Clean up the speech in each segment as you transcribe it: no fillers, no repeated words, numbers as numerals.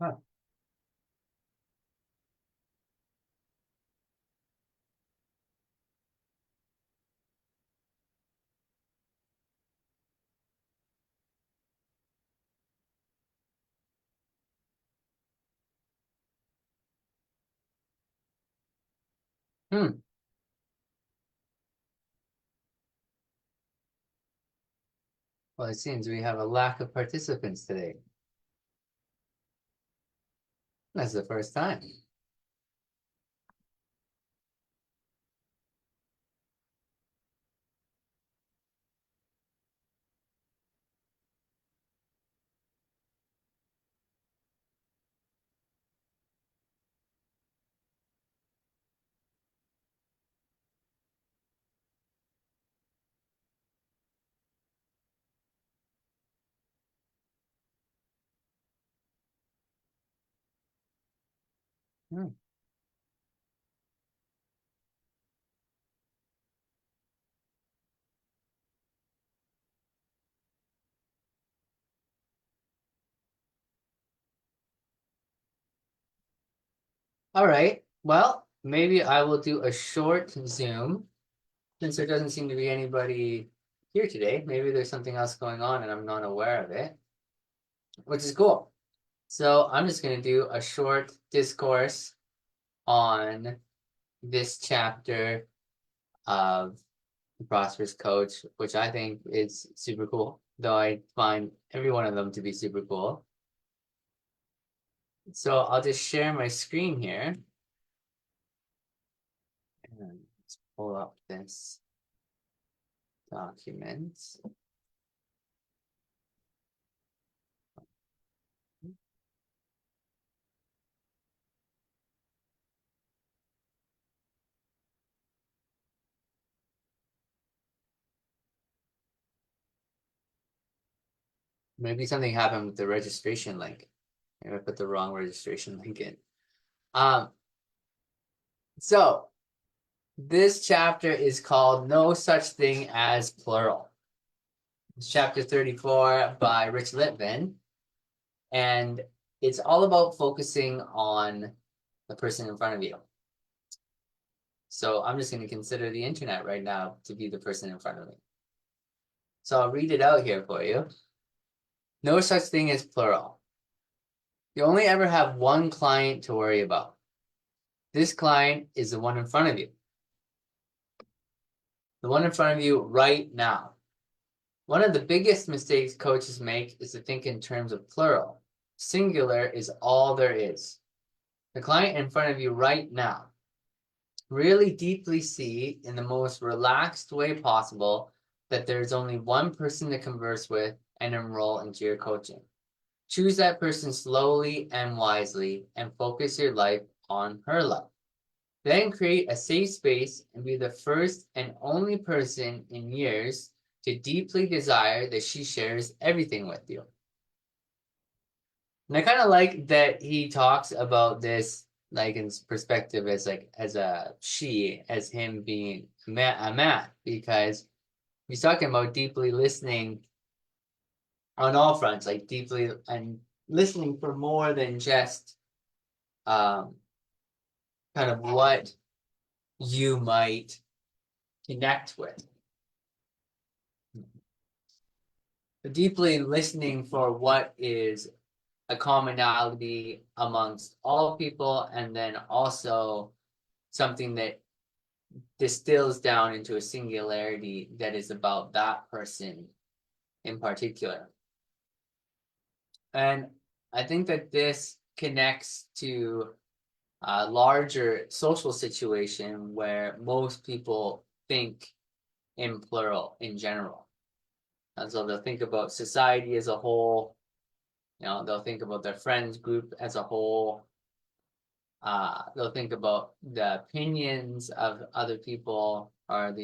Huh. Hmm. Well, it seems we have a lack of participants today. That's the first time. Hmm. All right. Well, maybe I will do a short Zoom since there doesn't seem to be anybody here today. Maybe there's something else going on and I'm not aware of it, which is cool. So I'm just going to do a short discourse on this chapter of the Prosperous Coach, which I think is super cool, though I find every one of them to be super cool. So I'll just share my screen here and let's pull up this document. Maybe something happened with the registration link. Maybe I put the wrong registration link in. Um, so this chapter is called No Such Thing as Plural. It's chapter 34 by Rich Litvin. And it's all about focusing on the person in front of you. So I'm just going to consider the internet right now to be the person in front of me. So I'll read it out here for you. No such thing as plural. You only ever have one client to worry about. This client is the one in front of you. The one in front of you right now. One of the biggest mistakes coaches make is to think in terms of plural. Singular is all there is. The client in front of you right now. Really deeply see in the most relaxed way possible that there's only one person to converse with and enroll into your coaching. Choose that person slowly and wisely and focus your life on her life. Then create a safe space and be the first and only person in years to deeply desire that she shares everything with you. And I kind of like that he talks about this like in perspective as like as a she, as him being a man, because he's talking about deeply listening on all fronts, like deeply and listening for more than just kind of what you might connect with. But deeply listening for what is a commonality amongst all people, and then also something that distills down into a singularity that is about that person in particular. And I think that this connects to a larger social situation where most people think in plural in general. And so they'll think about society as a whole, they'll think about their friends group as a whole. They'll think about the opinions of other people, or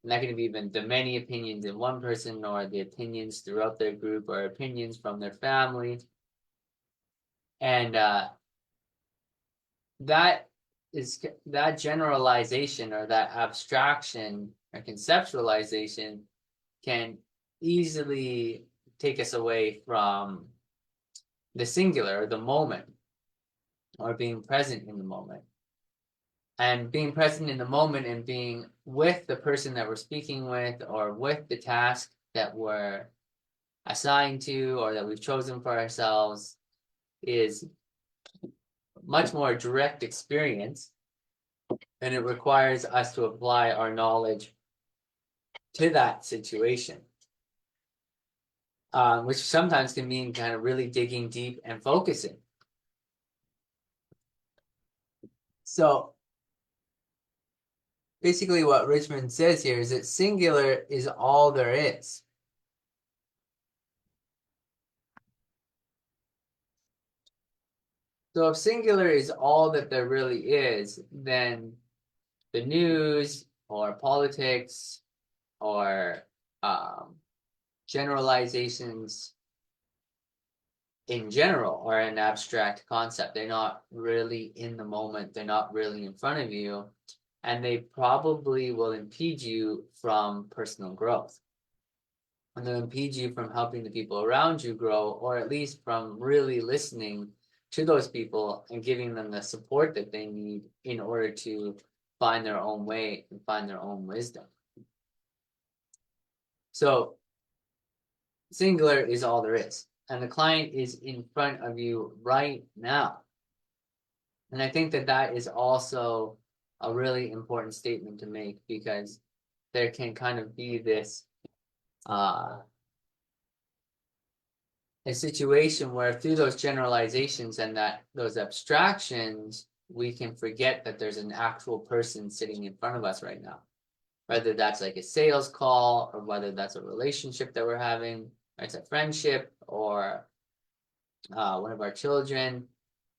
that can be even the many opinions in one person, or the opinions throughout their group, or opinions from their family. And that generalization, or that abstraction or conceptualization, can easily take us away from the singular, the moment, or being present in the moment. And being present in the moment and being with the person that we're speaking with, or with the task that we're assigned to, or that we've chosen for ourselves, is much more direct experience, and it requires us to apply our knowledge to that situation, which sometimes can mean kind of really digging deep and focusing. So basically what Richmond says here is that singular is all there is. So if singular is all that there really is, then the news or politics or generalizations in general are an abstract concept. They're not really in the moment. They're not really in front of you. And they probably will impede you from personal growth. And they'll impede you from helping the people around you grow, or at least from really listening to those people and giving them the support that they need in order to find their own way and find their own wisdom. So singular is all there is, and the client is in front of you right now. And I think that that is also a really important statement to make, because there can kind of be this a situation where through those generalizations and those abstractions, we can forget that there's an actual person sitting in front of us right now. Whether that's like a sales call, or whether that's a relationship that we're having, or it's a friendship, or one of our children,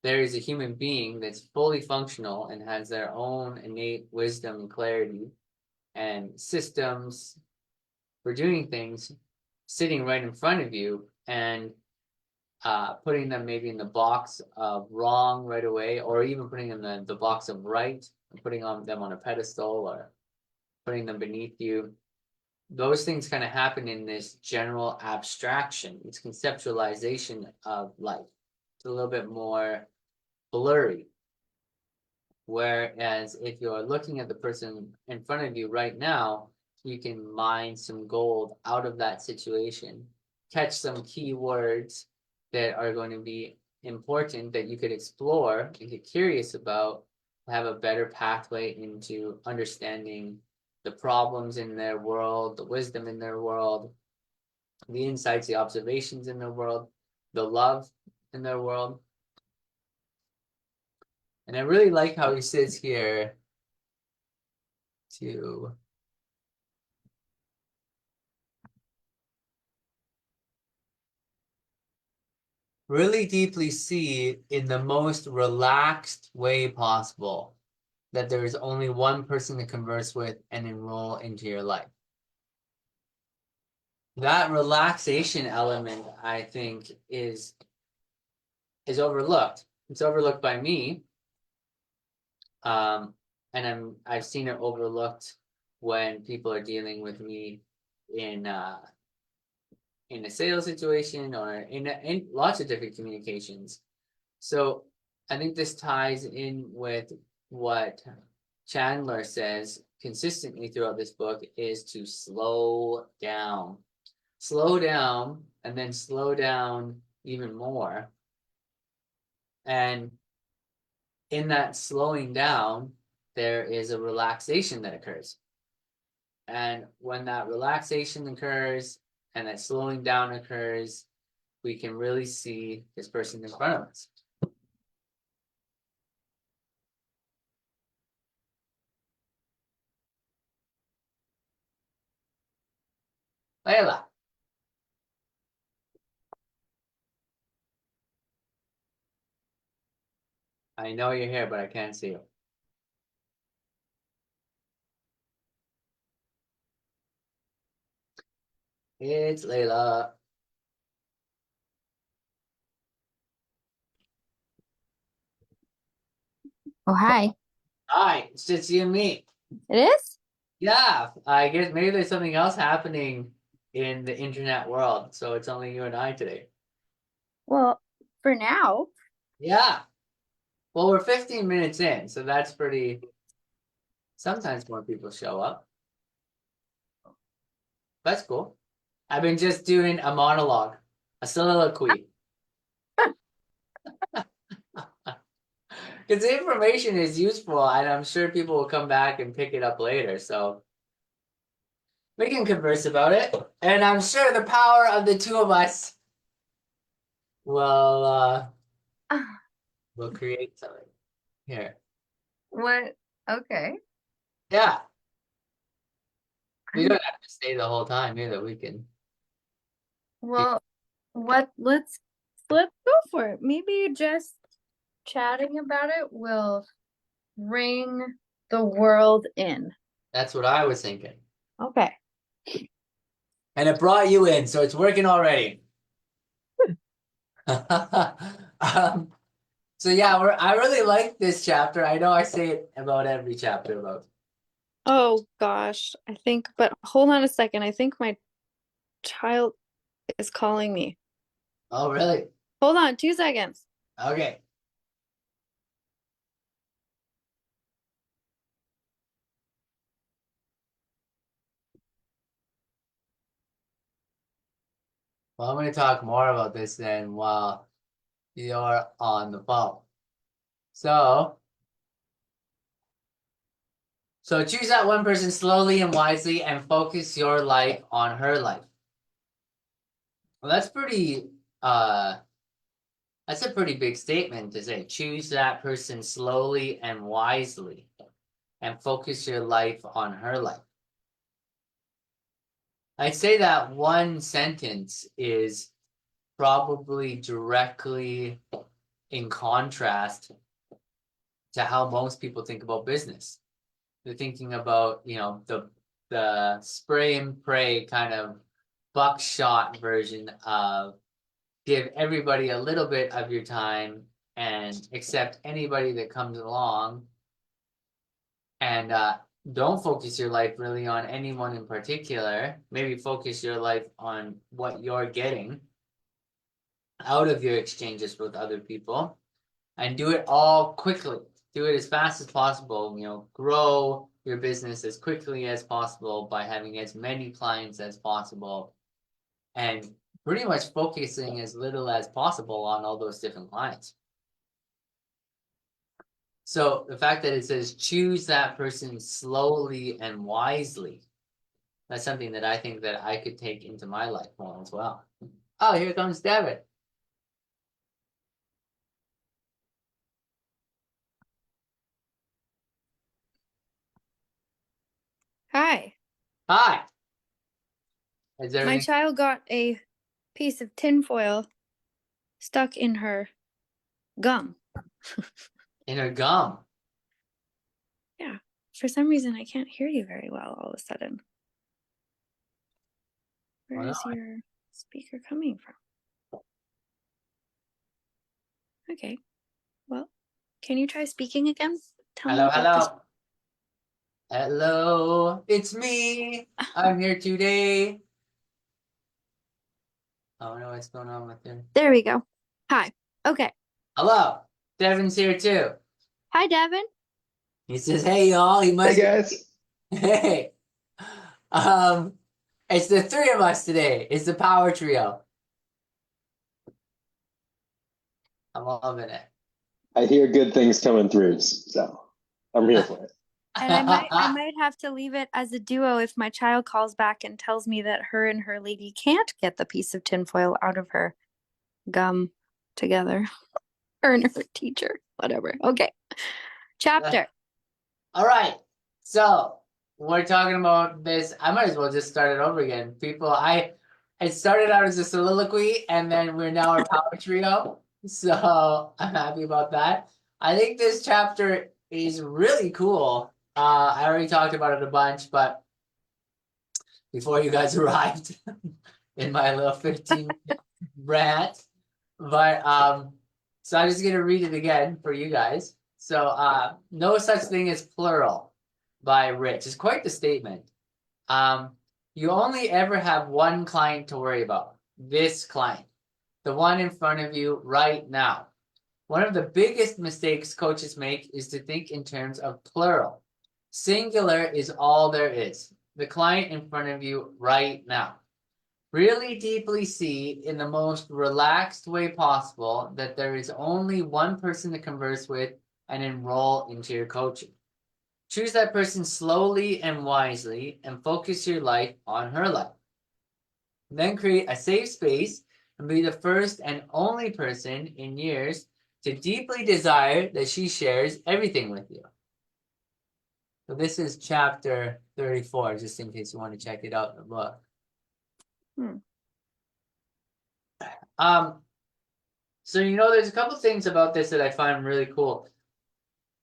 there is a human being that's fully functional and has their own innate wisdom and clarity and systems for doing things sitting right in front of you, and putting them maybe in the box of wrong right away, or even putting them in the box of right, and putting them on a pedestal, or putting them beneath you. Those things kind of happen in this general abstraction, this conceptualization of life. It's a little bit more blurry. Whereas if you're looking at the person in front of you right now, you can mine some gold out of that situation, catch some key words that are going to be important that you could explore and get curious about, have a better pathway into understanding the problems in their world, the wisdom in their world, the insights, the observations in their world, the love in their world. And I really like how he says here to really deeply see in the most relaxed way possible that there is only one person to converse with and enroll into your life. That relaxation element, I think, is overlooked. It's overlooked by me, and I've seen it overlooked when people are dealing with me in a sales situation or in lots of different communications. So I think this ties in with what Chandler says consistently throughout this book is to slow down. Slow down and then slow down even more. And in that slowing down, there is a relaxation that occurs. And when that relaxation occurs and that slowing down occurs, we can really see this person in front of us. Layla. I know you're here, but I can't see you. It's Layla. Oh, hi. Hi, it's just you and me. It is? Yeah, I guess maybe there's something else happening in the internet world, so it's only you and I today. Well, for now. Yeah. Well, we're 15 minutes in, so that's pretty. Sometimes more people show up. That's cool. I've been just doing a monologue, a soliloquy. Because the information is useful, and I'm sure people will come back and pick it up later. So we can converse about it. And I'm sure the power of the two of us will create something here. What? Okay. Yeah. We don't have to stay the whole time either. We can. Well, let's go for it. Maybe just chatting about it will bring the world in. That's what I was thinking. Okay. And it brought you in, so it's working already. So yeah, I really like this chapter. I know I say it about every chapter about. Oh gosh, but hold on a second. I think my child is calling me. Oh, really? Hold on, 2 seconds. Okay. Well, I'm going to talk more about this then while you're on the phone. So choose that one person slowly and wisely and focus your life on her life. Well, that's a pretty big statement to say. Choose that person slowly and wisely and focus your life on her life. I'd say that one sentence is probably directly in contrast to how most people think about business. They're thinking about, the spray and pray kind of buckshot version of give everybody a little bit of your time and accept anybody that comes along, and don't focus your life really on anyone in particular. Maybe focus your life on what you're getting out of your exchanges with other people, and do it all quickly. Do it as fast as possible. Grow your business as quickly as possible by having as many clients as possible, and pretty much focusing as little as possible on all those different clients. So the fact that it says choose that person slowly and wisely, that's something that I think that I could take into my life more as well. Oh, here comes Devin. Hi. Hi. Is My everything child got a piece of tinfoil stuck in her gum. in her gum? Yeah. For some reason, I can't hear you very well all of a sudden. Where is your speaker coming from? Okay. Well, can you try speaking again? Tell me Hello, about this. hello. Hello, it's me. I'm here today. Oh no, what's going on with him? There we go. Hi. Okay. Hello, Devin's here too. Hi, Devin. He says, "Hey y'all." He Hey must. guys. Hey. Um, it's the three of us today. It's the power trio. I'm loving it. I hear good things coming through, so I'm here for it. And I might have to leave it as a duo if my child calls back and tells me that her and her lady can't get the piece of tinfoil out of her gum together. Her and her teacher, whatever. Okay. Chapter. All right. So we're talking about this. I might as well just start it over again. People, it started out as a soliloquy and then we're now a power trio. So I'm happy about that. I think this chapter is really cool. I already talked about it a bunch, but before you guys arrived in my little 15-minute rant. But so I'm just gonna read it again for you guys. So no such thing as plural by Rich. It's quite the statement. You only ever have one client to worry about. This client, the one in front of you right now. One of the biggest mistakes coaches make is to think in terms of plural. Singular is all there is. The client in front of you right now. Really deeply see in the most relaxed way possible that there is only one person to converse with and enroll into your coaching. Choose that person slowly and wisely and focus your life on her life. Then create a safe space and be the first and only person in years to deeply desire that she shares everything with you. So this is chapter 34, just in case you want to check it out in the book. So there's a couple things about this that I find really cool.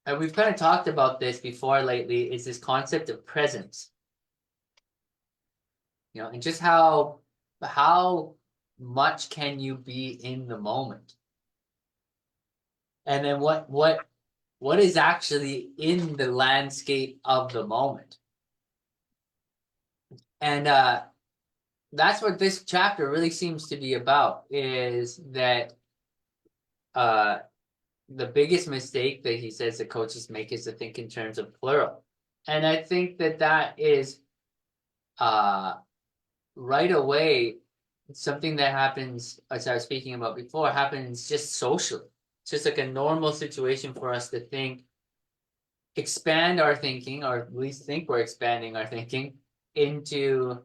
And we've kind of talked about this before lately, is this concept of presence. And just how much can you be in the moment? And then what is actually in the landscape of the moment? And that's what this chapter really seems to be about, is that the biggest mistake that he says that coaches make is to think in terms of plural. And I think that is right away something that happens, as I was speaking about before, happens just socially. It's just like a normal situation for us to think, expand our thinking, or at least think we're expanding our thinking into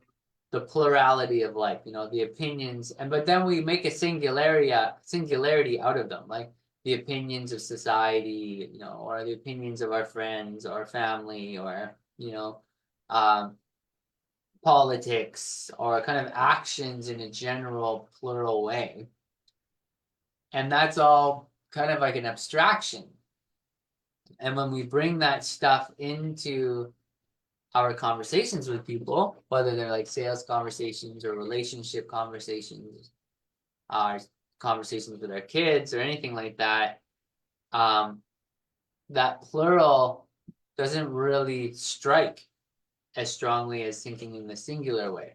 the plurality of life, the opinions, but then we make a singularity out of them, like the opinions of society, or the opinions of our friends or family, or politics, or kind of actions in a general plural way. And that's all kind of like an abstraction. And when we bring that stuff into our conversations with people, whether they're like sales conversations or relationship conversations, our conversations with our kids or anything like that, that plural doesn't really strike as strongly as thinking in the singular way.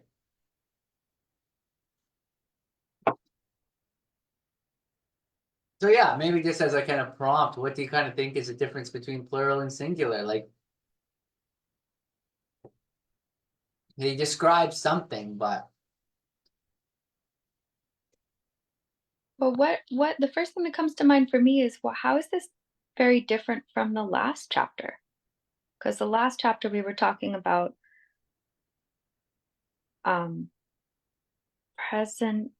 So yeah, maybe just as a kind of prompt, what do you kind of think is the difference between plural and singular? Like, they describe something, but Well, what the first thing that comes to mind for me is, well, how is this very different from the last chapter? Because the last chapter we were talking about present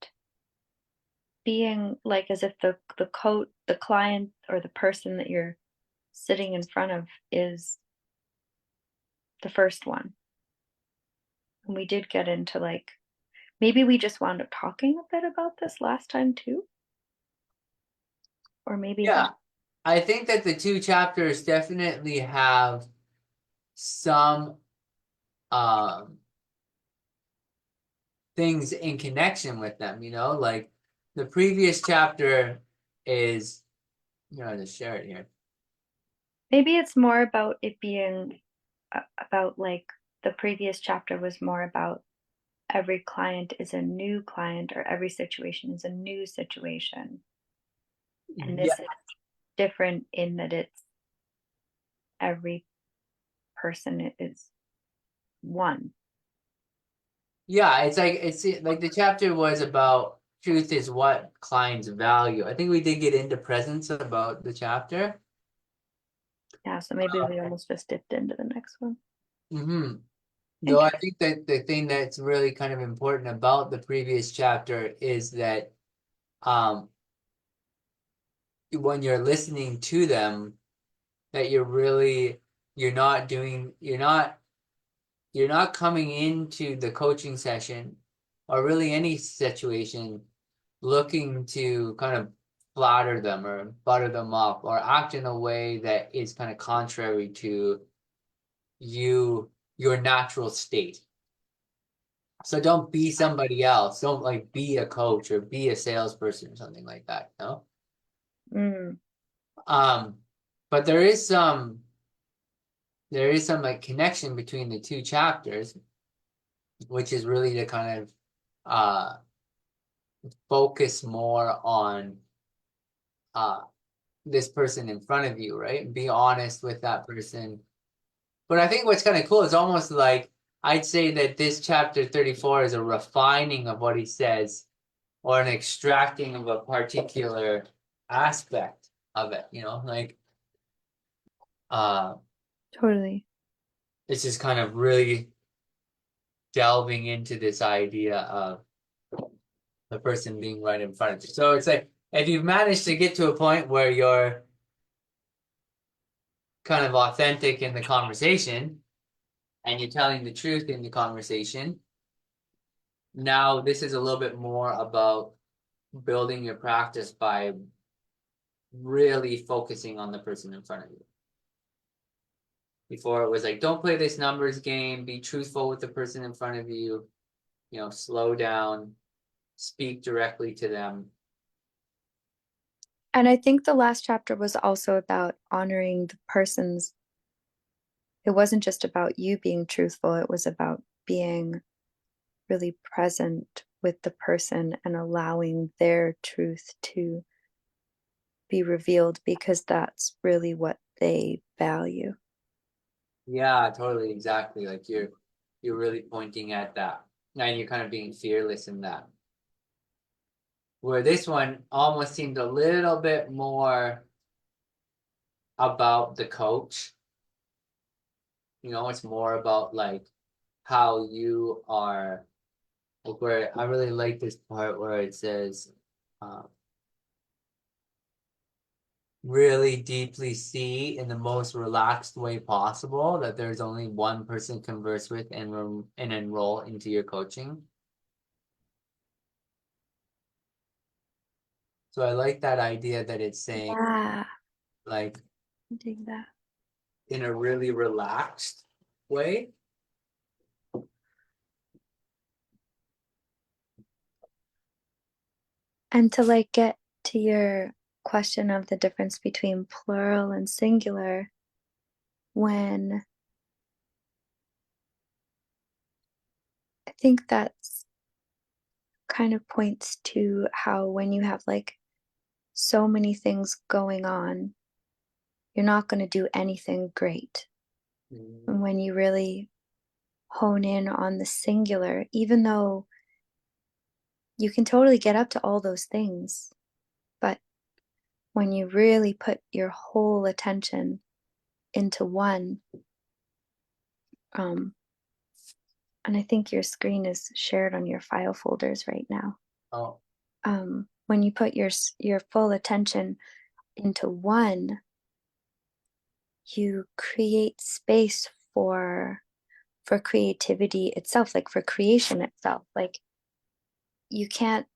being like as if the client or the person that you're sitting in front of is the first one. And we did get into like, maybe we just wound up talking a bit about this last time too. Or maybe yeah, I think that the two chapters definitely have some things in connection with them, like the previous chapter is, just share it here. maybe it's more about it being about like the previous chapter was more about every client is a new client or every situation is a new situation. And Yeah, this is different in that it's every person is one. yeah, it's like the chapter was about truth is what clients value. I think we did get into presence about the chapter. Yeah, so maybe we almost just dipped into the next one. Mm-hmm. Though I think that the thing that's really kind of important about the previous chapter is that when you're listening to them, that you're not coming into the coaching session or really any situation looking to kind of flatter them or butter them up or act in a way that is kind of contrary to your natural state. So don't be somebody else. Don't like be a coach or be a salesperson or something like that, no? Mm. But there is some like connection between the two chapters, which is really to kind of uh focus more on uh this person in front of you, right? Be honest with that person. But I think what's kind of cool is almost like I'd say that this chapter 34 is a refining of what he says or an extracting of a particular aspect of it, like uh Totally. it's just kind of really delving into this idea of the person being right in front of you. So it's like if you've managed to get to a point where you're kind of authentic in the conversation and you're telling the truth in the conversation, now this is a little bit more about building your practice by really focusing on the person in front of you. Before it was like, don't play this numbers game, be truthful with the person in front of you, slow down, speak directly to them. And I think the last chapter was also about honoring the person's. It wasn't just about you being truthful, it was about being really present with the person and allowing their truth to be revealed because that's really what they value. Yeah, totally, exactly. Like you're really pointing at that. And you're kind of being fearless in that. Where this one almost seemed a little bit more about the coach. It's more about like how you are, like where I really like this part where it says, really deeply see in the most relaxed way possible that there's only one person to converse with and enroll into your coaching. So I like that idea that it's saying Yeah, like I dig that. in a really relaxed way. And to like get to your question of the difference between plural and singular, when I think that's kind of points to how when you have like so many things going on, you're not going to do anything great. And when you really hone in on the singular, even though you can totally get up to all those things, but when you really put your whole attention into one, and I think your screen is shared on your file folders right now. Oh, When you put your full attention into one, you create space for creativity itself, like for creation itself. Like you can't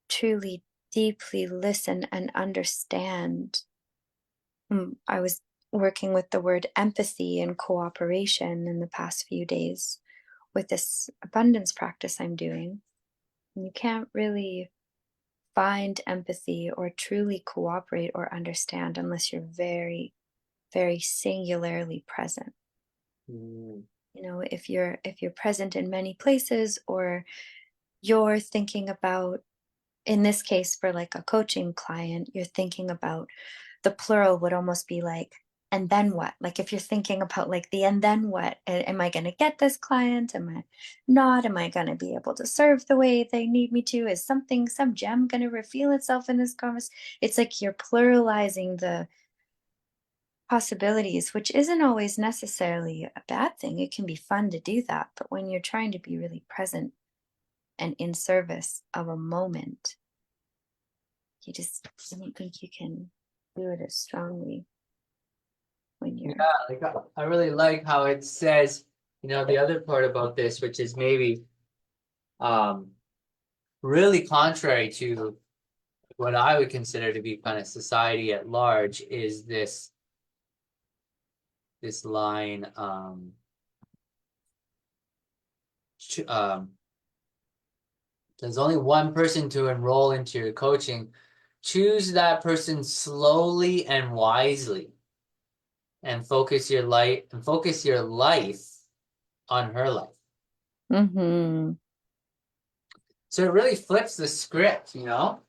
truly deeply listen and understand. I was working with the word empathy and cooperation in the past few days with this abundance practice I'm doing. You can't really find empathy or truly cooperate or understand unless you're very, very singularly present. Mm. You know, if you're present in many places, or you're thinking about, in this case for like a coaching client, you're thinking about, the plural would almost be like, and then what? Like if you're thinking about like the and then what? Am I going to get this client? Am I not? Am I going to be able to serve the way they need me to? Is something, some gem going to reveal itself in this conversation? It's like you're pluralizing the possibilities, which isn't always necessarily a bad thing. It can be fun to do that. But when you're trying to be really present and in service of a moment, I don't think you can do it as strongly when you're. Yeah, like I really like how it says, the other part about this, which is maybe um really contrary to what I would consider to be kind of society at large, is this line, there's only one person to enroll into your coaching. Choose that person slowly and wisely, and focus your life on her life. Mm-hmm. So it really flips the script, Like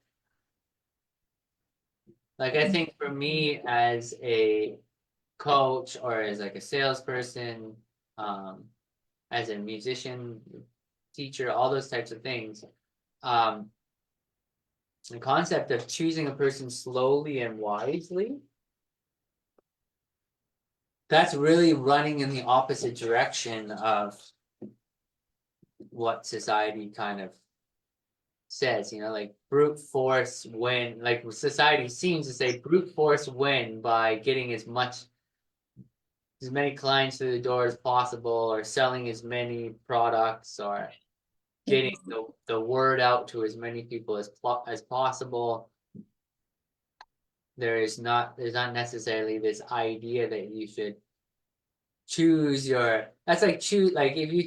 I think for me as a coach, or as like a salesperson, as a musician, teacher, all those types of things, the concept of choosing a person slowly and wisely, that's really running in the opposite direction of what society kind of says, like brute force win, like society seems to say brute force win by getting as many clients through the door as possible, or selling as many products, or getting the word out to as many people as possible. There's not necessarily this idea that you should choose your, that's like choose, like if you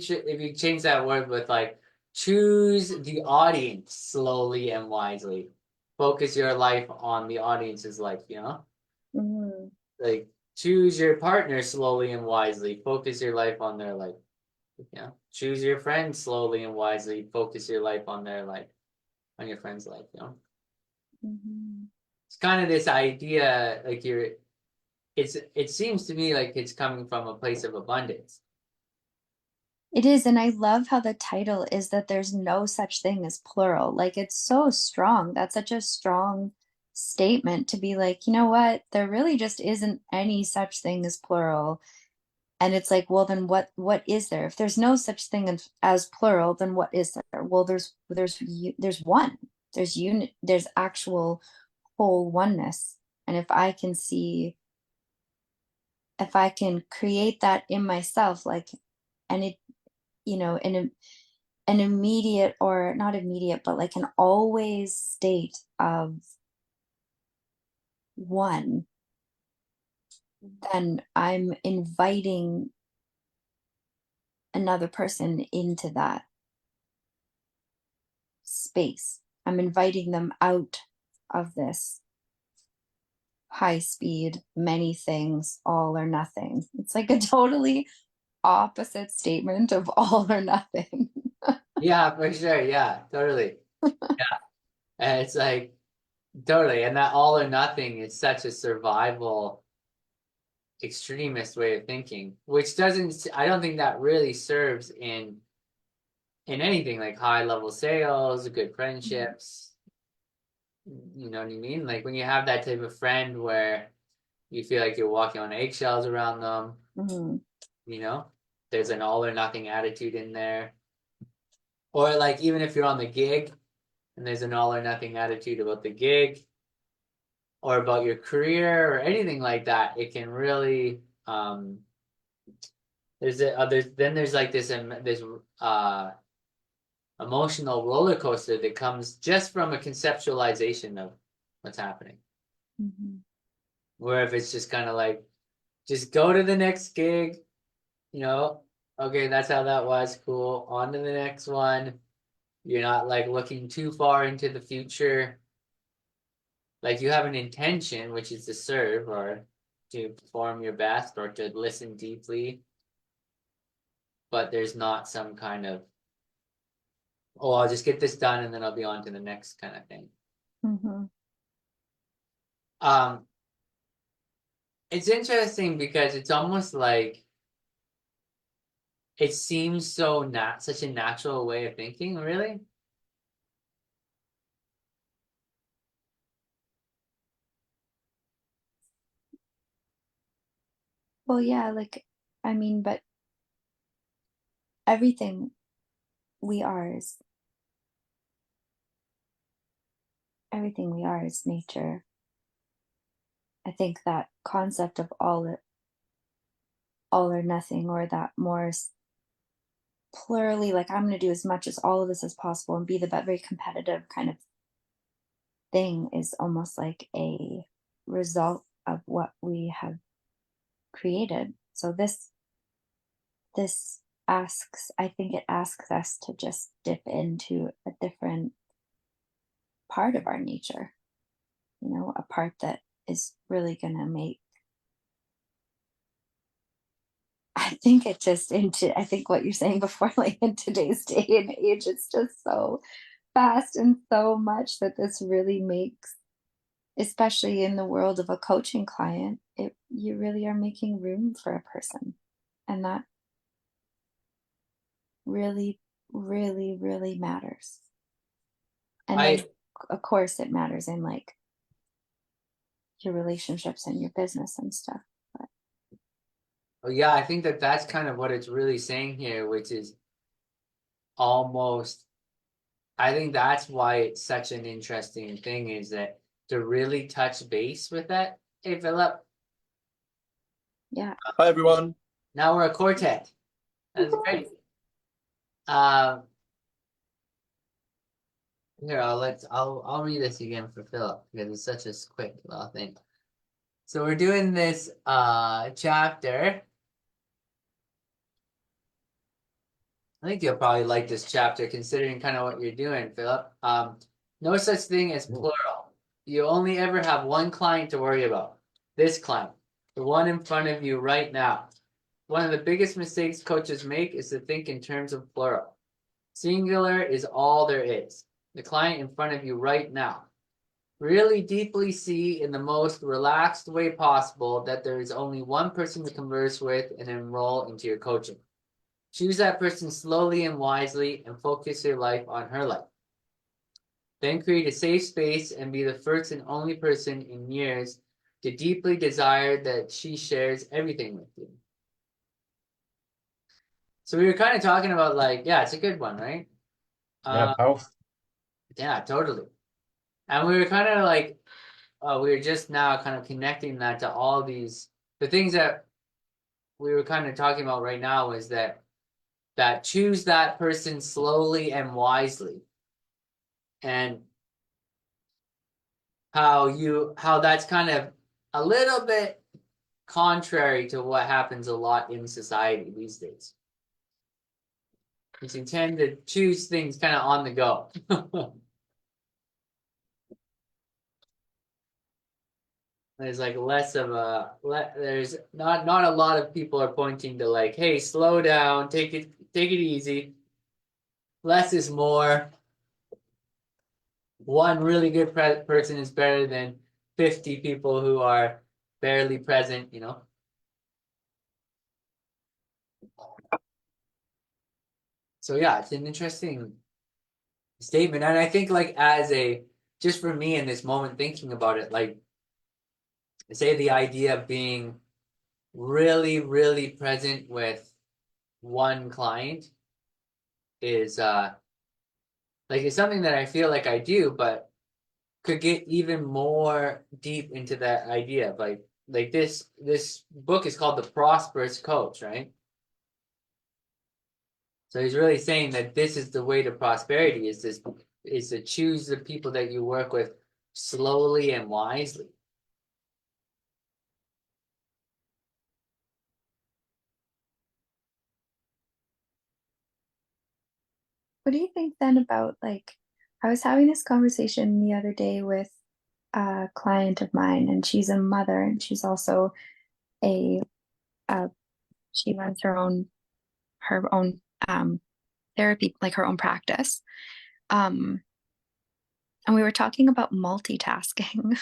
change that word with like choose the audience slowly and wisely, focus your life on the audience's life, Mm-hmm. like choose your partner slowly and wisely, focus your life on their life. Choose your friends slowly and wisely, focus your life on their life, on your friend's life, Mm-hmm. It's kind of this idea, like it seems to me like it's coming from a place of abundance. It is, and I love how the title is that there's no such thing as plural. Like it's so strong. That's such a strong statement to be like, you know what? There really just isn't any such thing as plural. And it's like, well, then what is there? If there's no such thing as plural, then what is there? Well, there's one. There's unit. There's actual whole oneness. And if I can create that in myself, like, and it, an immediate, or not immediate, but like an always state of one, then I'm inviting another person into that space. I'm inviting them out of this high speed, many things, all or nothing. It's like a totally opposite statement of all or nothing. Yeah, for sure. Yeah, totally. Yeah. And it's like totally. And that all or nothing is such a survival extremist way of thinking, which I don't think that really serves in anything like high level sales, good friendships. You know what I mean? Like when you have that type of friend where you feel like you're walking on eggshells around them, Mm-hmm. there's an all or nothing attitude in there. Or like even if you're on the gig and there's an all or nothing attitude about the gig or about your career or anything like that, it can really there's like this emotional roller coaster that comes just from a conceptualization of what's happening. Mm-hmm. Where if it's just kind of like, just go to the next gig, okay, that's how that was, cool. On to the next one. You're not like looking too far into the future. Like you have an intention, which is to serve or to perform your best or to listen deeply. but there's not some kind of, oh, I'll just get this done and then I'll be on to the next kind of thing. Mm-hmm. It's interesting because it's almost like it seems so not such a natural way of thinking, really. Well, yeah, like, I mean, but everything we are is everything we are is nature. I think that concept of all or nothing, or that more plurally, like I'm going to do as much as all of this as possible and be the very competitive kind of thing, is almost like a result of what we have created. So this asks, I think it asks us to just dip into a different part of our nature, a part that is really going to make, I think it just I think what you're saying before, like in today's day and age, it's just so fast and so much that this really makes, especially in the world of a coaching client, you really are making room for a person. And that really, really, really matters. And then, of course, it matters in like your relationships and your business and stuff. But Yeah, I think that that's kind of what it's really saying here, which is almost, I think that's why it's such an interesting thing, is that to really touch base with that. Hey, Philip. yeah. Hi, everyone. Now we're a quartet. That's great. Here, I'll read this again for Philip because it's such a quick little thing. So we're doing this chapter. I think you'll probably like this chapter considering kind of what you're doing, Philip. No such thing as plural. You only ever have one client to worry about. This client, the one in front of you right now. One of the biggest mistakes coaches make is to think in terms of plural. Singular is all there is. The client in front of you right now. Really deeply see in the most relaxed way possible that there is only one person to converse with and enroll into your coaching. Choose that person slowly and wisely and focus your life on her life. Then create a safe space and be the first and only person in years to deeply desire that she shares everything with you. So we were kind of talking about like, yeah, it's a good one, right? Yeah, powerful. Yeah, totally. And we were kind of like, we were just now kind of connecting that to all these, the things that we were kind of talking about right now is that choose that person slowly and wisely. And how that's kind of a little bit contrary to what happens a lot in society these days. You tend to choose things kind of on the go. There's like less of there's not a lot of people are pointing to like, hey, slow down, take it easy. Less is more. One really good person is better than 50 people who are barely present, So yeah, it's an interesting statement. And I think like just for me in this moment thinking about it, like say the idea of being really, really present with one client is like it's something that I feel like I do, but could get even more deep into that idea of like this book is called The Prosperous Coach, right? So he's really saying that this is the way to prosperity, is to choose the people that you work with slowly and wisely. What do you think then about, like, I was having this conversation the other day with a client of mine, and she's a mother, and she's also a she runs her own therapy, like her own practice. And we were talking about multitasking.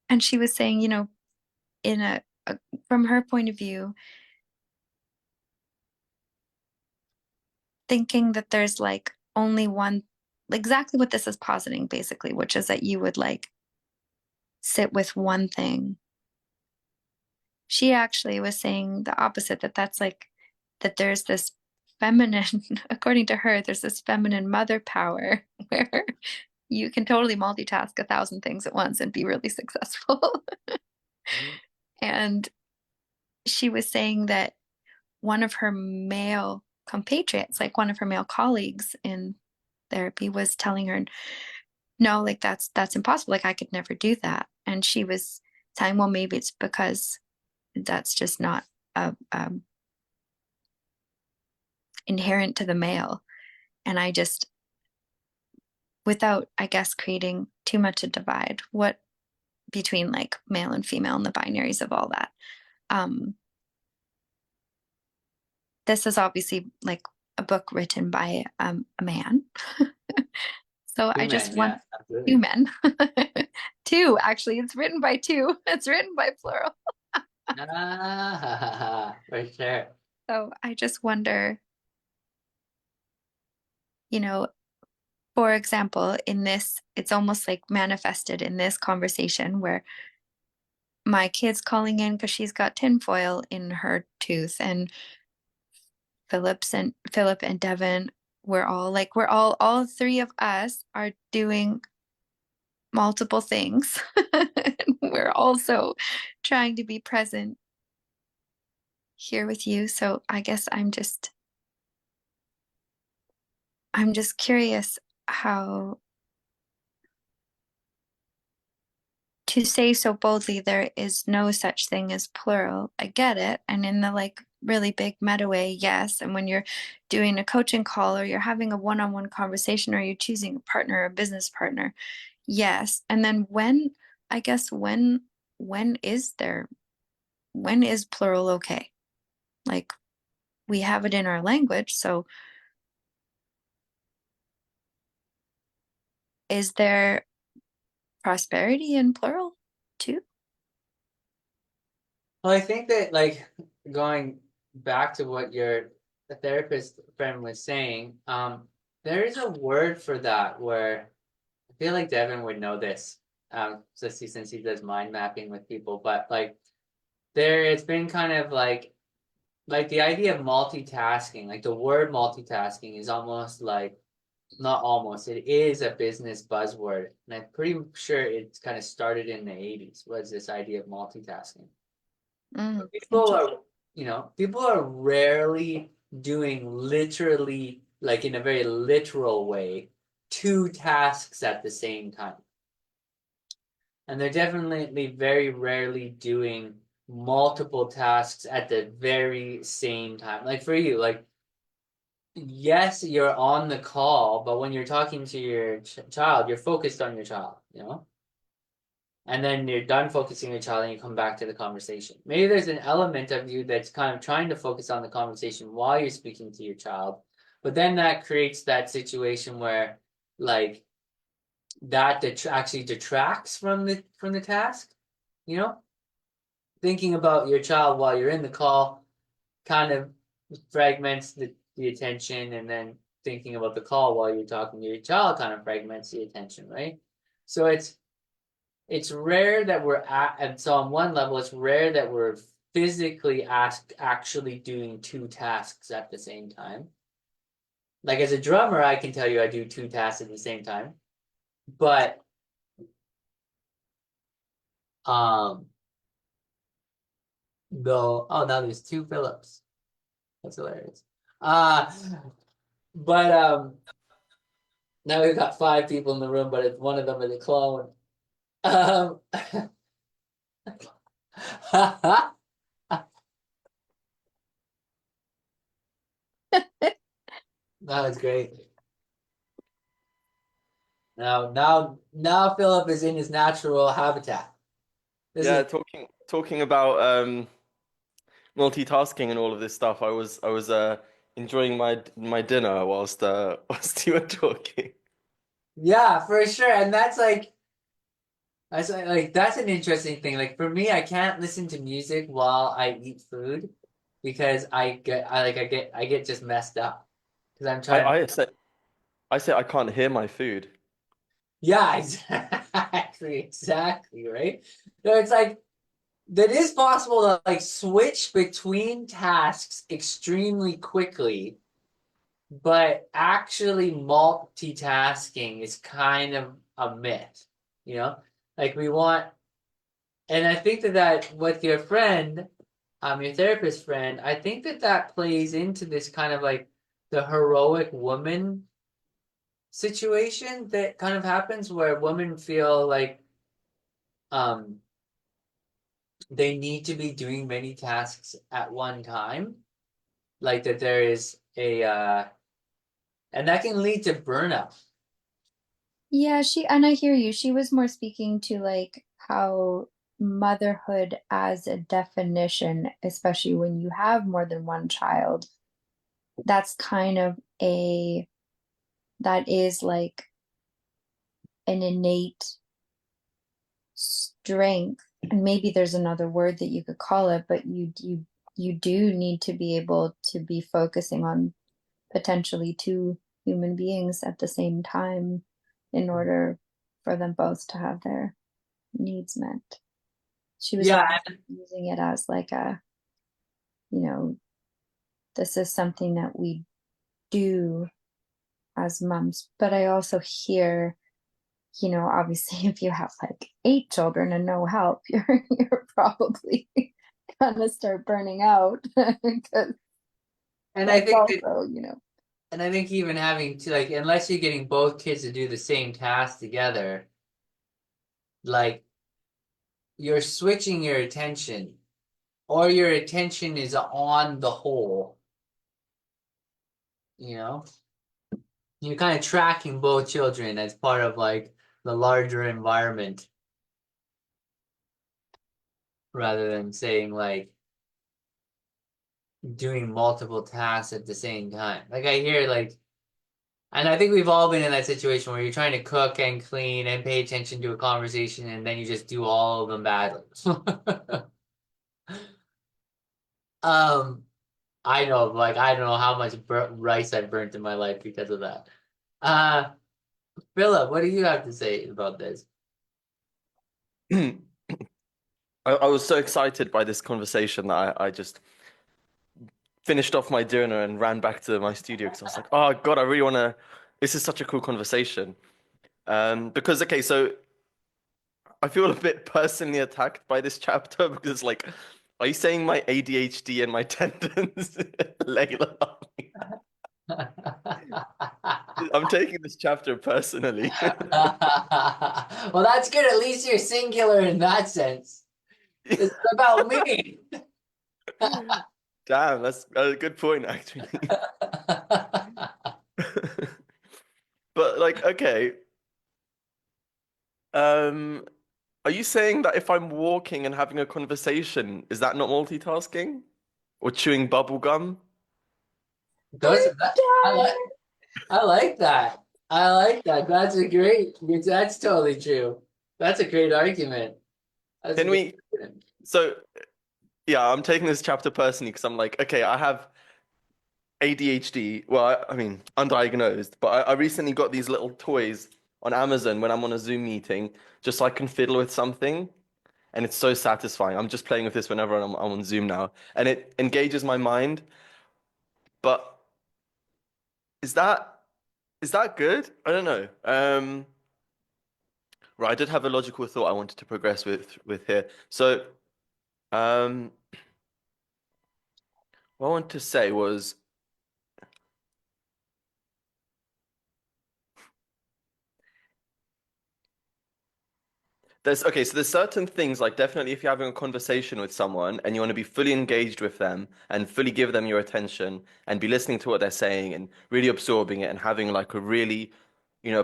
And she was saying, you know, in a from her point of view, thinking that there's like only one, exactly what this is positing basically, which is that you would like sit with one thing. She actually was saying the opposite, that that's like, that there's this feminine, according to her, there's this feminine mother power where you can totally multitask 1,000 things at once and be really successful. And she was saying that one of her male compatriots, like one of her male colleagues in therapy, was telling her, no, like that's impossible. Like I could never do that. And she was saying, well, maybe it's because that's just not inherent to the male. And I just, without, I guess, creating too much a divide, what between like male and female and the binaries of all that. This is obviously like a book written by a man. So I just want two men. Two, actually, it's written by two. It's written by plural. For sure. So I just wonder, you know, for example, in this, it's almost like manifested in this conversation where my kid's calling in because she's got tinfoil in her tooth, and Philip and Devin, we're all three of us are doing multiple things. We're also trying to be present here with you. So I guess I'm just curious how to say so boldly there is no such thing as plural. I get it. And in the like really big meta way, yes. And when you're doing a coaching call or you're having a one-on-one conversation or you're choosing a partner or a business partner, yes. And then when is plural okay? Like we have it in our language. So is there prosperity in plural too? Well, I think that like going back to what your therapist friend was saying, there is a word for that where I feel like Devin would know this, since he does mind mapping with people, but like it's been kind of like the idea of multitasking, like the word multitasking is almost like, not almost, it is a business buzzword. And I'm pretty sure it's kind of started in the 80s, was this idea of multitasking. People are rarely doing literally, like in a very literal way, two tasks at the same time. And they're definitely very rarely doing multiple tasks at the very same time. Like for you, like, yes, you're on the call, but when you're talking to your child, you're focused on your child, and then you're done focusing on your child and you come back to the conversation. Maybe there's an element of you that's kind of trying to focus on the conversation while you're speaking to your child, but then that creates that situation where like that actually detracts from the task, thinking about your child while you're in the call kind of fragments the attention, and then thinking about the call while you're talking to your child kind of fragments the attention, right? So it's rare that and so on one level, it's rare that we're physically actually doing two tasks at the same time. Like as a drummer, I can tell you I do two tasks at the same time, but though, oh, now there's two Phillips. That's hilarious. But now we've got 5 people in the room, but one of them is a clone. That was great. Now Philip is in his natural habitat. Talking about multitasking and all of this stuff. I was enjoying my dinner whilst whilst you were talking. Yeah, for sure. And that's an interesting thing. Like for me, I can't listen to music while I eat food because I get just messed up because I'm I trying to. I say I can't hear my food. Yeah, exactly, right? So it's like that is possible to like switch between tasks extremely quickly, but actually multitasking is kind of a myth, you know? Like we want, and I think that with your friend, your therapist friend, I think that plays into this kind of like the heroic woman situation that kind of happens where women feel like um they need to be doing many tasks at one time, like that there is a and that can lead to burnout. Yeah, and I hear you. She was more speaking to like how motherhood as a definition, especially when you have more than one child, that's kind of that is like an innate strength. And maybe there's another word that you could call it, but you do need to be able to be focusing on potentially two human beings at the same time in order for them both to have their needs met. She was Yeah, almost using it as like you know, this is something that we do as moms. But I also hear, obviously if you have like 8 children and no help, you're probably gonna start burning out because and I that's think that also. and I think even having to like unless you're getting both kids to do the same task together, like you're switching your attention or your attention is on the whole, you know? You're kind of tracking both children as part of like the larger environment rather than saying like doing multiple tasks at the same time. Like I hear like, and I think we've all been in that situation where you're trying to cook and clean and pay attention to a conversation and then you just do all of them badly. Um, I know, like I don't know how much rice I've burnt in my life because of that. Uh, Philip, what do you have to say about this? I was so excited by this conversation that I just finished off my dinner and ran back to my studio because I was like, oh God, I really want to. This is such a cool conversation. Because okay, so I feel a bit personally attacked by this chapter because like, are you saying my ADHD and my tendons, Layla? I'm taking this chapter personally. Well, that's good. At least you're singular in that sense. It's about me. Damn, that's a good point actually. But like, okay, um, are you saying that if I'm walking and having a conversation, is that not multitasking? Or chewing bubble gum? Those, I like, I like that. I like that. That's totally true. That's a great argument. That's a Can great we? argument. So yeah, I'm taking this chapter personally because I'm like, okay, I have ADHD. Well, I mean, undiagnosed, but I recently got these little toys on Amazon when I'm on a Zoom meeting, just so I can fiddle with something. And it's so satisfying. I'm just playing with this whenever I'm on Zoom now, and it engages my mind. But is that is that good? I don't know. Right, I did have a logical thought I wanted to progress with here. So, um, what I wanted to say was there's okay, so there's certain things like definitely if you're having a conversation with someone and you want to be fully engaged with them and fully give them your attention and be listening to what they're saying and really absorbing it and having like a really,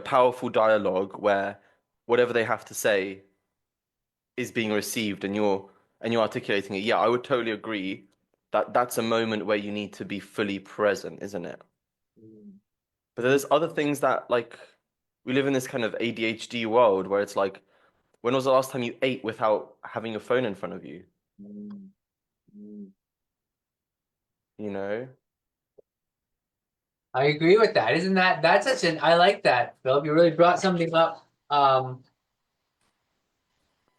powerful dialogue where whatever they have to say is being received and you're articulating it. Yeah, I would totally agree that's a moment where you need to be fully present, isn't it? But there's other things that, like, we live in this kind of ADHD world where it's like, when was the last time you ate without having your phone in front of you? You know? I agree with that. Isn't that's such an, I like that, Philip. You really brought something up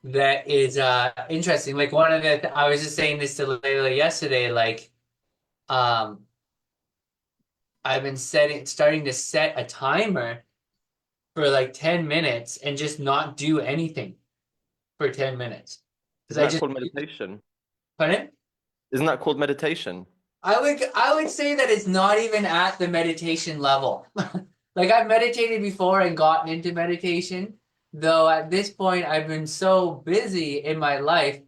that is interesting. Like one of the I was just saying this to Layla yesterday, like I've been starting to set a timer for like 10 minutes and just not do anything for 10 minutes. Because Isn't I that just called meditation? pardon? Isn't that called meditation? I would say that it's not even at the meditation level. Like I've meditated before and gotten into meditation, though at this point I've been so busy in my life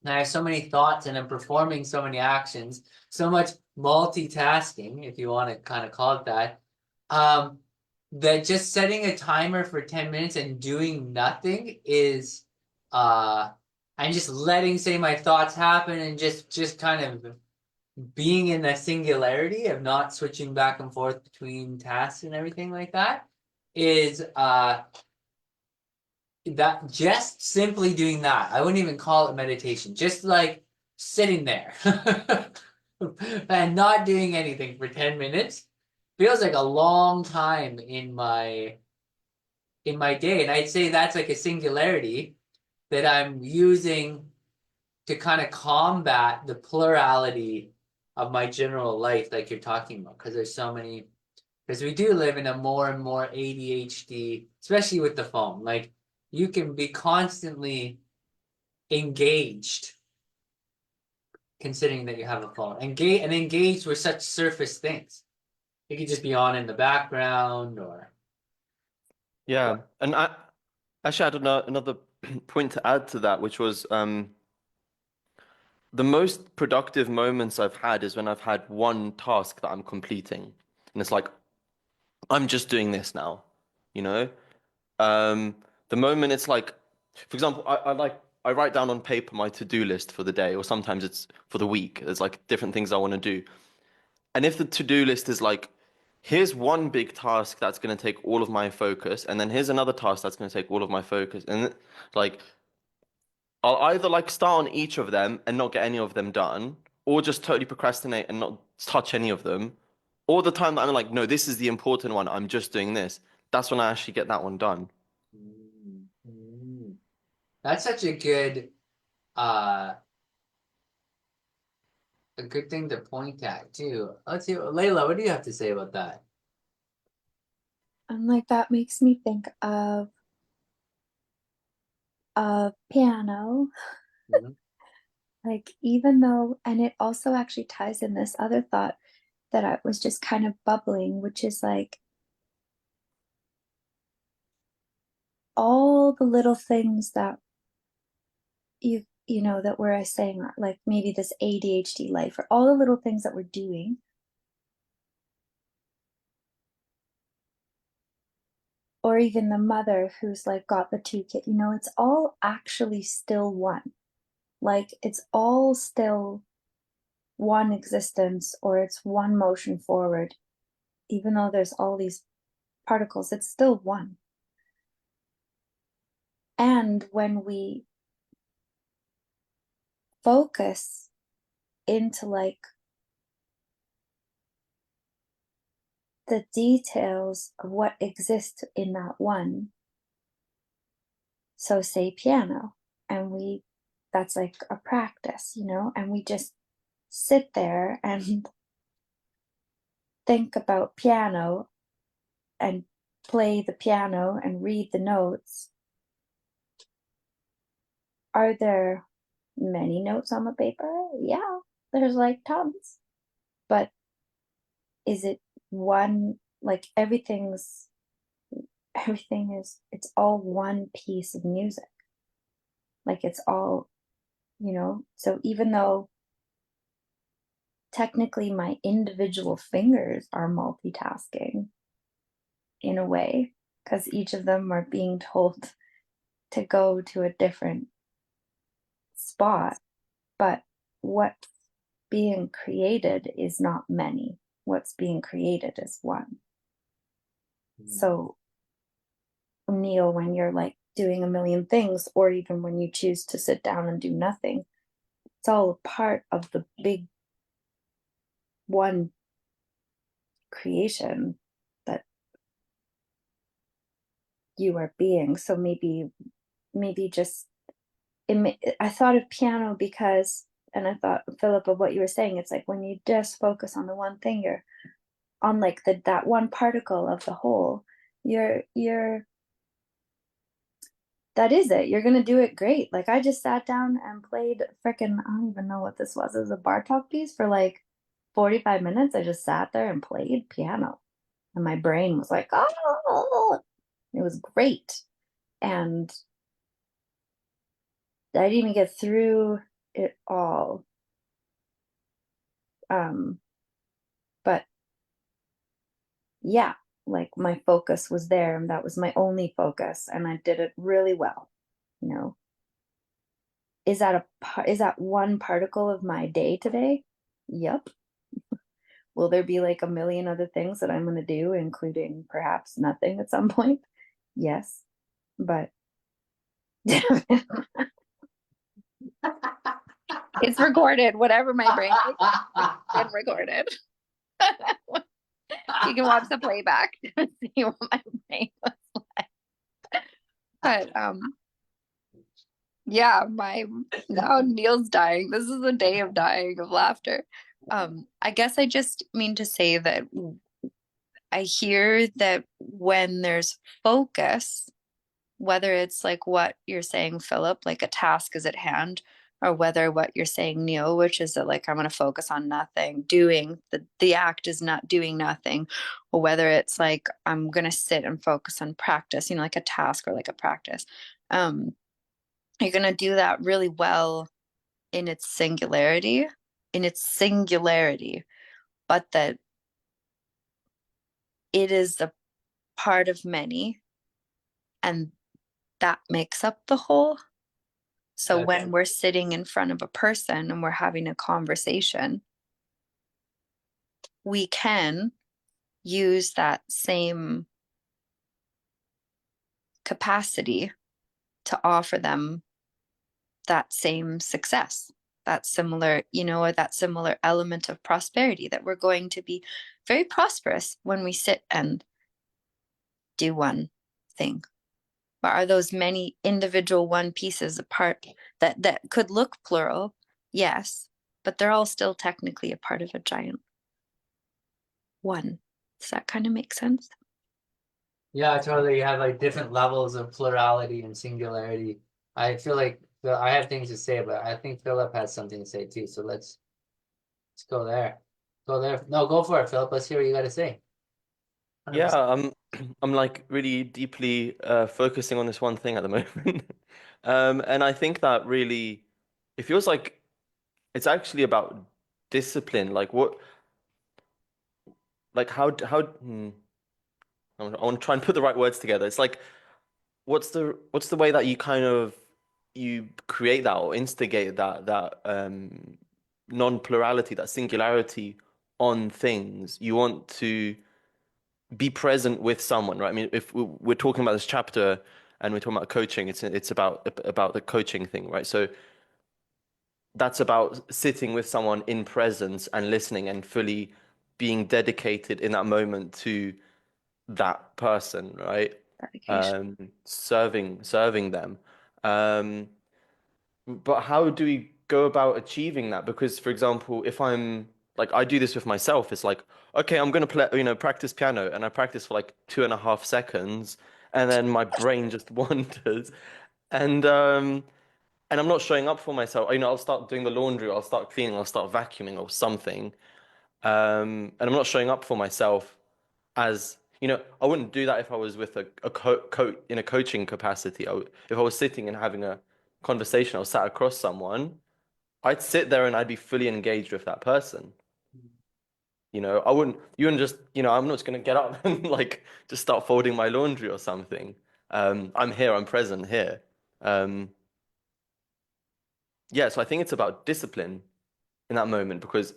and I have so many thoughts and I'm performing so many actions, so much multitasking, if you want to kind of call it that, that just setting a timer for 10 minutes and doing nothing is and just letting say my thoughts happen and just kind of being in the singularity of not switching back and forth between tasks and everything like that is that just simply doing that. I wouldn't even call it meditation. Just like sitting there and not doing anything for 10 minutes feels like a long time in my day. And I'd say that's like a singularity that I'm using to kind of combat the plurality of my general life, like you're talking about, because there's so many, because we do live in a more and more ADHD, especially with the phone. Like you can be constantly engaged, considering that you have a phone. Engaged with such surface things. It could just be on in the background or Yeah. And I actually had another point to add to that, which was the most productive moments I've had is when I've had one task that I'm completing. And it's like, I'm just doing this now, you know? The moment it's like, for example, I write down on paper my to-do list for the day, or sometimes it's for the week. There's like different things I want to do. And if the to-do list is like, here's one big task that's going to take all of my focus, and then here's another task that's going to take all of my focus, and like I'll either like start on each of them and not get any of them done, or just totally procrastinate and not touch any of them. Or the time that I'm like, no, this is the important one, I'm just doing this. That's when I actually get that one done. That's such a good thing to point at too. Let's see, Layla, what do you have to say about that? And like that makes me think of a piano. Mhm. Like even though, and it also actually ties in this other thought that I was just kind of bubbling, which is like all the little things that you know that where I saying like maybe this ADHD life or all the little things that we're doing or even the mother who's like got the two kids, you know, it's all actually still one. Like it's all still one existence or it's one motion forward. Even though there's all these particles, it's still one. And when we focus into like the details of what exists in that one, so say piano, and that's like a practice, you know, and we just sit there and think about piano and play the piano and read the notes. Are there many notes on the paper? Yeah, there's like tons. But is it one, like everything is, it's all one piece of music. Like it's all, you know, so even though technically my individual fingers are multitasking in a way, because each of them are being told to go to a different spot, but what being created is not many. What's being created is one. So, Neil, when you're like doing a million things, or even when you choose to sit down and do nothing, it's all a part of the big one creation that you are being. So maybe just I thought of piano because, and I thought, Philip, of what you were saying. It's like when you just focus on the one thing, you're on like that one particle of the whole. You're that is it. You're gonna do it great. Like I just sat down and played frickin' I don't even know what this was. It was a Bartok piece for like 45 minutes. I just sat there and played piano. And my brain was like, oh, it was great. And I didn't even get through it all. But yeah, like my focus was there, and that was my only focus, and I did it really well. You know, is that one particle of my day today? Yep. Will there be like a million other things that I'm going to do, including perhaps nothing at some point? Yes, but it's recorded. Whatever my brain it's recorded. You can watch the playback to see what my brain was like. But yeah, now Neil's dying. This is a day of dying of laughter. I guess I just mean to say that I hear that when there's focus, whether it's like what you're saying, Philip, like a task is at hand, or whether what you're saying, Neil, which is that like I'm going to focus on nothing, doing the act is not doing nothing, or whether it's like I'm going to sit and focus on practice, you know, like a task or like a practice. You're going to do that really well in its singularity, but that it is the part of many, and that makes up the whole. So Okay. when we're sitting in front of a person and we're having a conversation, we can use that same capacity to offer them that same success, that similar, you know, or that similar element of prosperity, that we're going to be very prosperous when we sit and do one thing. But are those many individual one pieces apart that could look plural? Yes, but they're all still technically a part of a giant one. Does that kind of make sense? Yeah, totally. You have like different levels of plurality and singularity. I feel like I have things to say, but I think Philip has something to say too. So let's go there. Go there. No, go for it, Philip. Let's hear what you got to say. 100%. Yeah, I'm like really deeply focusing on this one thing at the moment. And I think that really it feels like it's actually about discipline. Like what like how I want to try and put the right words together. It's like what's the way that you kind of you create that or instigate that non-plurality, that singularity on things. You want to be present with someone, right? I mean, if we're talking about this chapter and we're talking about coaching, it's about the coaching thing, right? So that's about sitting with someone in presence and listening and fully being dedicated in that moment to that person, right? Dedication. Serving them. Um, but how do we go about achieving that? Because, for example, if I'm like, I do this with myself, it's like, okay, I'm gonna play, practice piano, and I practice for like 2.5 seconds, and then my brain just wanders, and I'm not showing up for myself. I'll start doing the laundry, I'll start cleaning, I'll start vacuuming or something, and I'm not showing up for myself as I wouldn't do that if I was with in a coaching capacity. If I was sitting and having a conversation, I was sat across someone, I'd sit there and I'd be fully engaged with that person. You wouldn't just, I'm not just gonna get up and like just start folding my laundry or something. I'm here, I'm present here. Yeah, so I think it's about discipline in that moment, because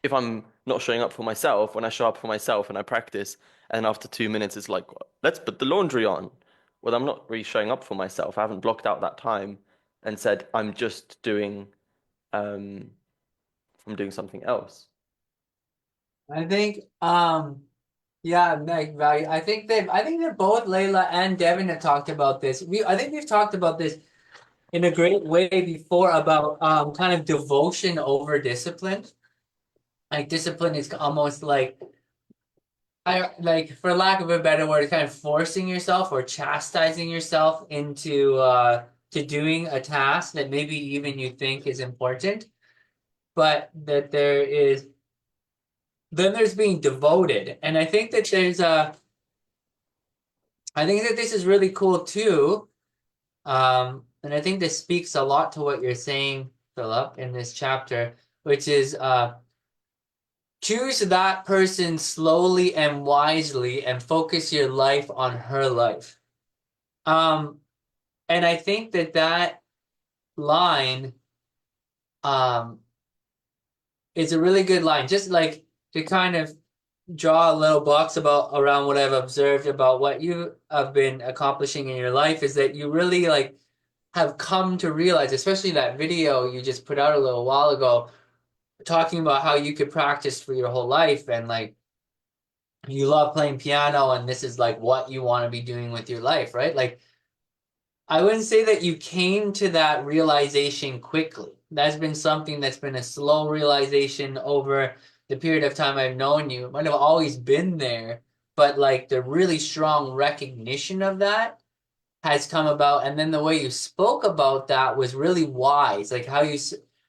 if I'm not showing up for myself, when I show up for myself and I practice, and after 2 minutes it's like, let's put the laundry on. Well, I'm not really showing up for myself. I haven't blocked out that time and said I'm just doing I'm doing something else. I think yeah, like value. I think that both Layla and Devin have talked about this. I think we've talked about this in a great way before about kind of devotion over discipline. Like discipline is almost like for lack of a better word, kind of forcing yourself or chastising yourself into to doing a task that maybe even you think is important, but that there's being devoted. And I think that I think that this is really cool too. And I think this speaks a lot to what you're saying, Philip, in this chapter, which is choose that person slowly and wisely and focus your life on her life. And I think that line is a really good line. Just like to kind of draw a little box around what I've observed about what you have been accomplishing in your life is that you really like have come to realize, especially that video you just put out a little while ago, talking about how you could practice for your whole life and like you love playing piano and this is like what you want to be doing with your life, right? Like I wouldn't say that you came to that realization quickly. That's been something that's been a slow realization over the period of time I've known you. It might have always been there, but like the really strong recognition of that has come about. And then the way you spoke about that was really wise, like how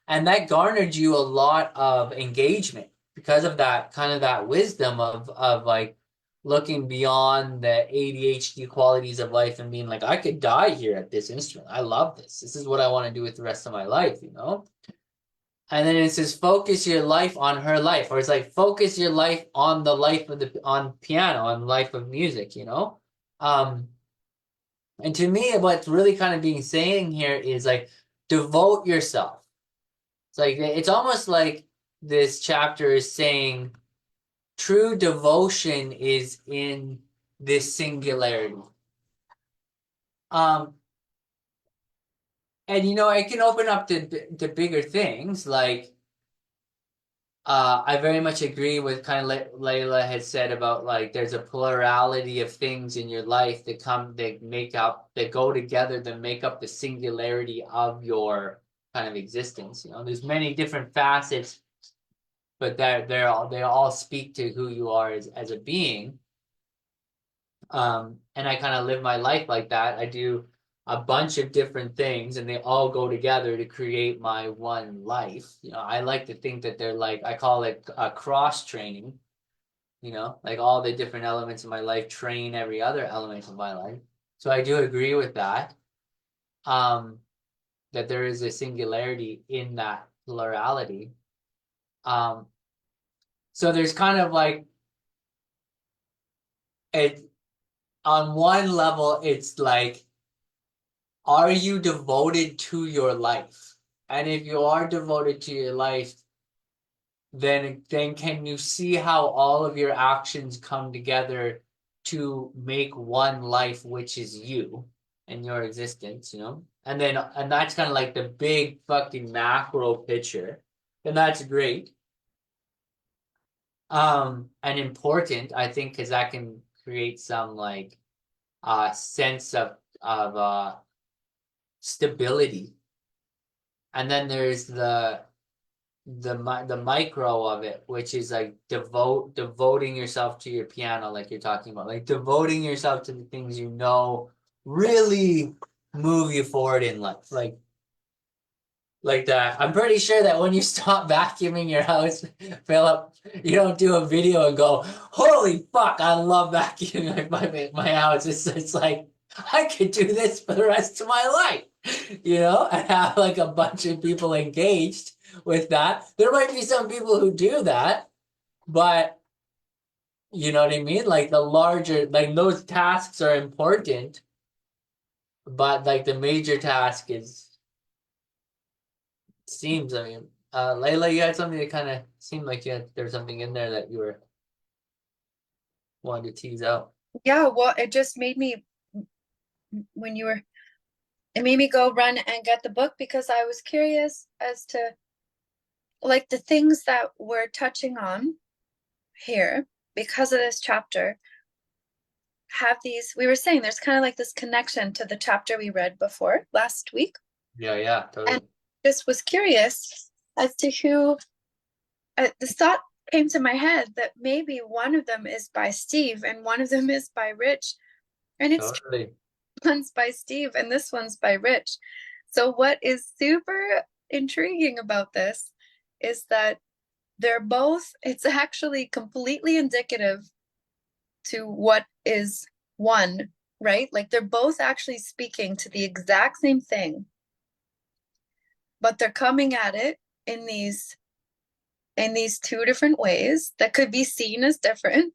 and that garnered you a lot of engagement because of that kind of that wisdom of like looking beyond the ADHD qualities of life and being like, I could die here at this instrument. I love this. This is what I want to do with the rest of my life, you know? And then it says, focus your life on her life. Or it's like, focus your life on the life of on piano, on life of music, you know? And to me, what's really kind of being saying here is like, devote yourself. It's like, it's almost like this chapter is saying, true devotion is in this singularity. And you know, I can open up to bigger things. Like, I very much agree with kind of Layla had said about like there's a plurality of things in your life that go together, that make up the singularity of your kind of existence. You know, there's many different facets, but they all speak to who you are as a being. And I kind of live my life like that. I do a bunch of different things and they all go together to create my one life. You know, I like to think that they're like, I call it a cross training, you know, like all the different elements of my life train every other element of my life. So I do agree with that, that there is a singularity in that plurality. So there's kind of like, on one level, it's like, are you devoted to your life? And if you are devoted to your life, then can you see how all of your actions come together to make one life, which is you and your existence, you know? And that's kind of like the big fucking macro picture. And that's great. And important, I think, because that can create some like sense of stability. And then there's the micro of it, which is like devoting yourself to your piano, like you're talking about, like devoting yourself to the things you know really move you forward in life, like that. I'm pretty sure that when you stop vacuuming your house, Philip, you don't do a video and go, holy fuck, I love vacuuming my house. It's like, I could do this for the rest of my life, you know, and have like a bunch of people engaged with that. There might be some people who do that, but you know what I mean? Like the larger, like those tasks are important, but like the major task seems, I mean, Layla, you had something that kind of seemed like there's something in there that you were wanting to tease out. Yeah, well, it just made me, when you were, it made me go run and get the book because I was curious as to like the things that we're touching on here because of this chapter have these, we were saying there's kind of like this connection to the chapter we read before last week. Yeah, totally. And just was curious as to who, this thought came to my head that maybe one of them is by Steve and one of them is by Rich. And it's Totally. one's by Steve and this one's by Rich. So what is super intriguing about this is that they're both, it's actually completely indicative to what is one, right? Like they're both actually speaking to the exact same thing, but they're coming at it in these two different ways that could be seen as different,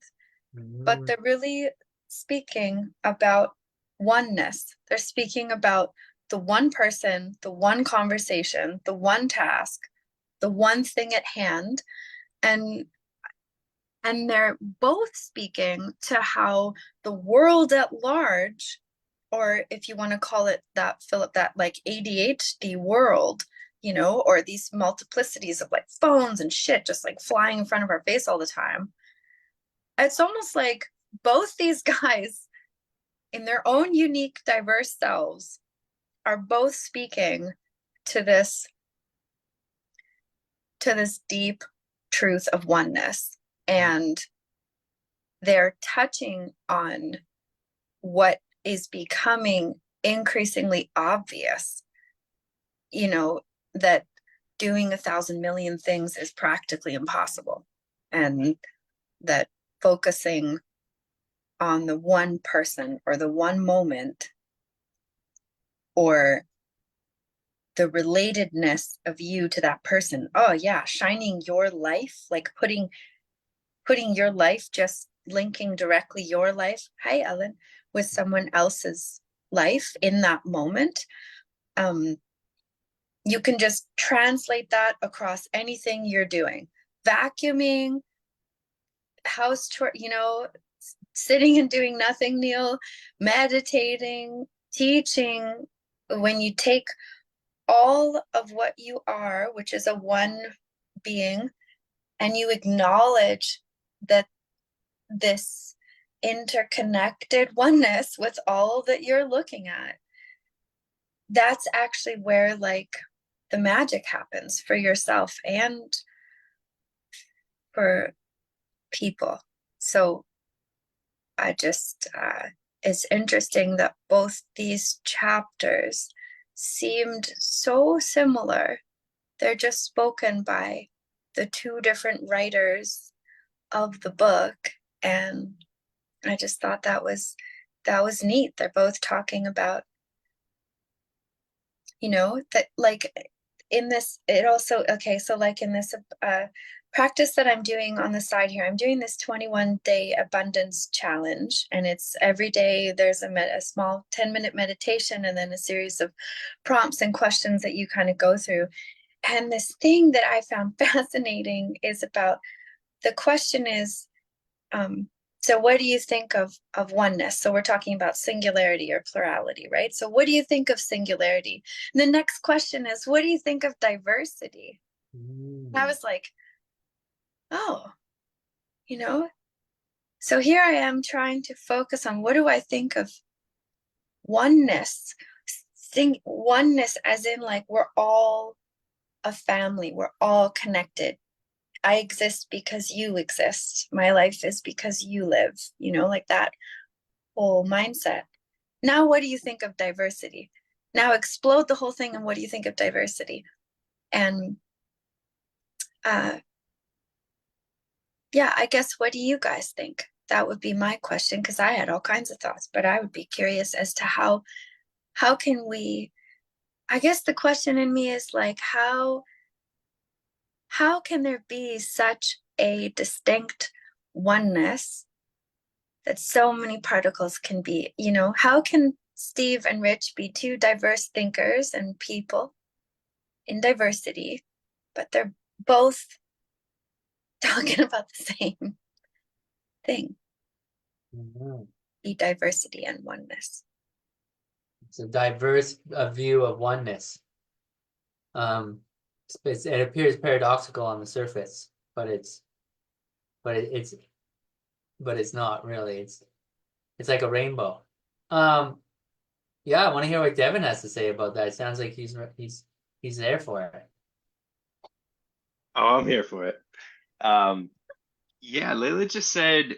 but they're really speaking about oneness. They're speaking about the one person, the one conversation, the one task, the one thing at hand. And they're both speaking to how the world at large, or if you want to call it that, Philip, that like ADHD world, you know, or these multiplicities of like phones and shit just like flying in front of our face all the time. It's almost like both these guys in their own unique, diverse selves are both speaking to this deep truth of oneness. And they're touching on what is becoming increasingly obvious, you know, that doing 1,000 million things is practically impossible, and that focusing on the one person or the one moment or the relatedness of you to that person. Oh yeah, shining your life, like putting your life, just linking directly your life, hi Ellen, with someone else's life in that moment. You can just translate that across anything you're doing. Vacuuming, house tour, you know, sitting and doing nothing, Neil, meditating, teaching. When you take all of what you are, which is a one being, and you acknowledge that this interconnected oneness with all that you're looking at, that's actually where like the magic happens for yourself and for people. So I just, it's interesting that both these chapters seemed so similar. They're just spoken by the two different writers of the book. And I just thought that was neat. They're both talking about, you know, that like in this, it also, okay, so like in this practice that I'm doing on the side here, I'm doing this 21-day abundance challenge, and it's every day there's a small 10-minute meditation and then a series of prompts and questions that you kind of go through. And this thing that I found fascinating is about, the question is, so what do you think of oneness? So we're talking about singularity or plurality, right? So what do you think of singularity? And the next question is, what do you think of diversity? And I was like, oh, you know, so here I am trying to focus on what do I think of oneness? Oneness as in like we're all a family, we're all connected. I exist because you exist. My life is because you live, you know, like that whole mindset. Now, what do you think of diversity? Now explode the whole thing and what do you think of diversity? And yeah, I guess, what do you guys think? That would be my question, because I had all kinds of thoughts, but I would be curious as to how can we, I guess the question in me is like, how can there be such a distinct oneness that so many particles can be, you know, how can Steve and Rich be two diverse thinkers and people in diversity but they're both talking about the same thing. Mhm. Be diversity and oneness. It's a diverse view of oneness. It appears paradoxical on the surface, but it's not really. It's like a rainbow. Yeah, I want to hear what Devin has to say about that. It sounds like he's there for it. Oh, I'm here for it. Yeah, Layla just said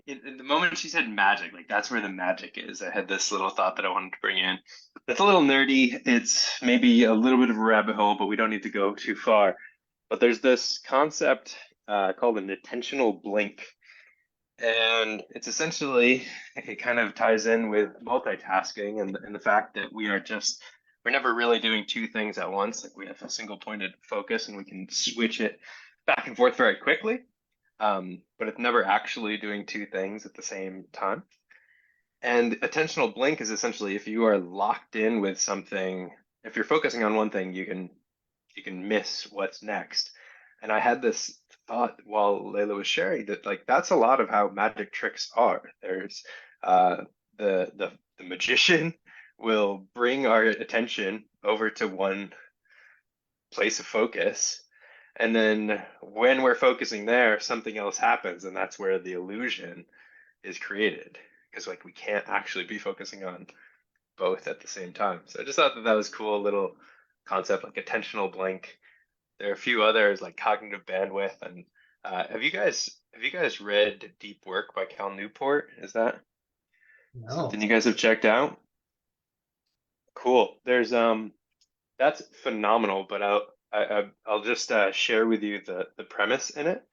in the moment she said magic, like that's where the magic is. I had this little thought that I wanted to bring in. It's a little nerdy. It's maybe a little bit of a rabbit hole, but we don't need to go too far. But there's this concept called an attentional blink. And it's essentially, it kind of ties in with multitasking and the fact that we're never really doing two things at once. Like we have a single pointed focus and we can switch it back and forth very quickly. But it's never actually doing two things at the same time. And attentional blink is essentially if you are locked in with something, if you're focusing on one thing, you can miss what's next. And I had this thought while Layla was sharing that like that's a lot of how magic tricks are. There's the magician will bring our attention over to one place of focus, and then when we're focusing there, something else happens, and that's where the illusion is created. Because like we can't actually be focusing on both at the same time. So I just thought that was cool little concept, like attentional blink. There are a few others like cognitive bandwidth, and have you guys read Deep Work by Cal Newport? Is that No. something you guys have checked out? Cool. There's that's phenomenal, but I'll just share with you the premise in it.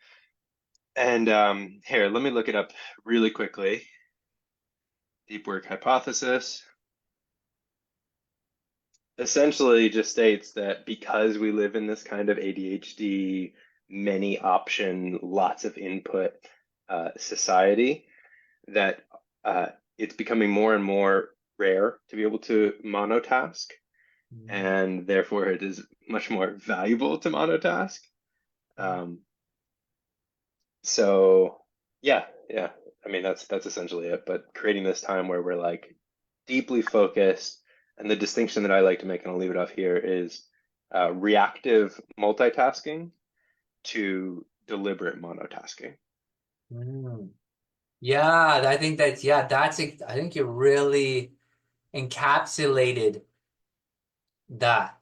And here, let me look it up really quickly. Deep Work hypothesis essentially just states that because we live in this kind of ADHD, many option, lots of input society, that it's becoming more and more rare to be able to monotask, and therefore it is much more valuable to monotask. So yeah, I mean that's essentially it. But creating this time where we're like deeply focused, and the distinction that I like to make, and I'll leave it off here, is reactive multitasking to deliberate monotasking. Yeah, I think I think you really encapsulated that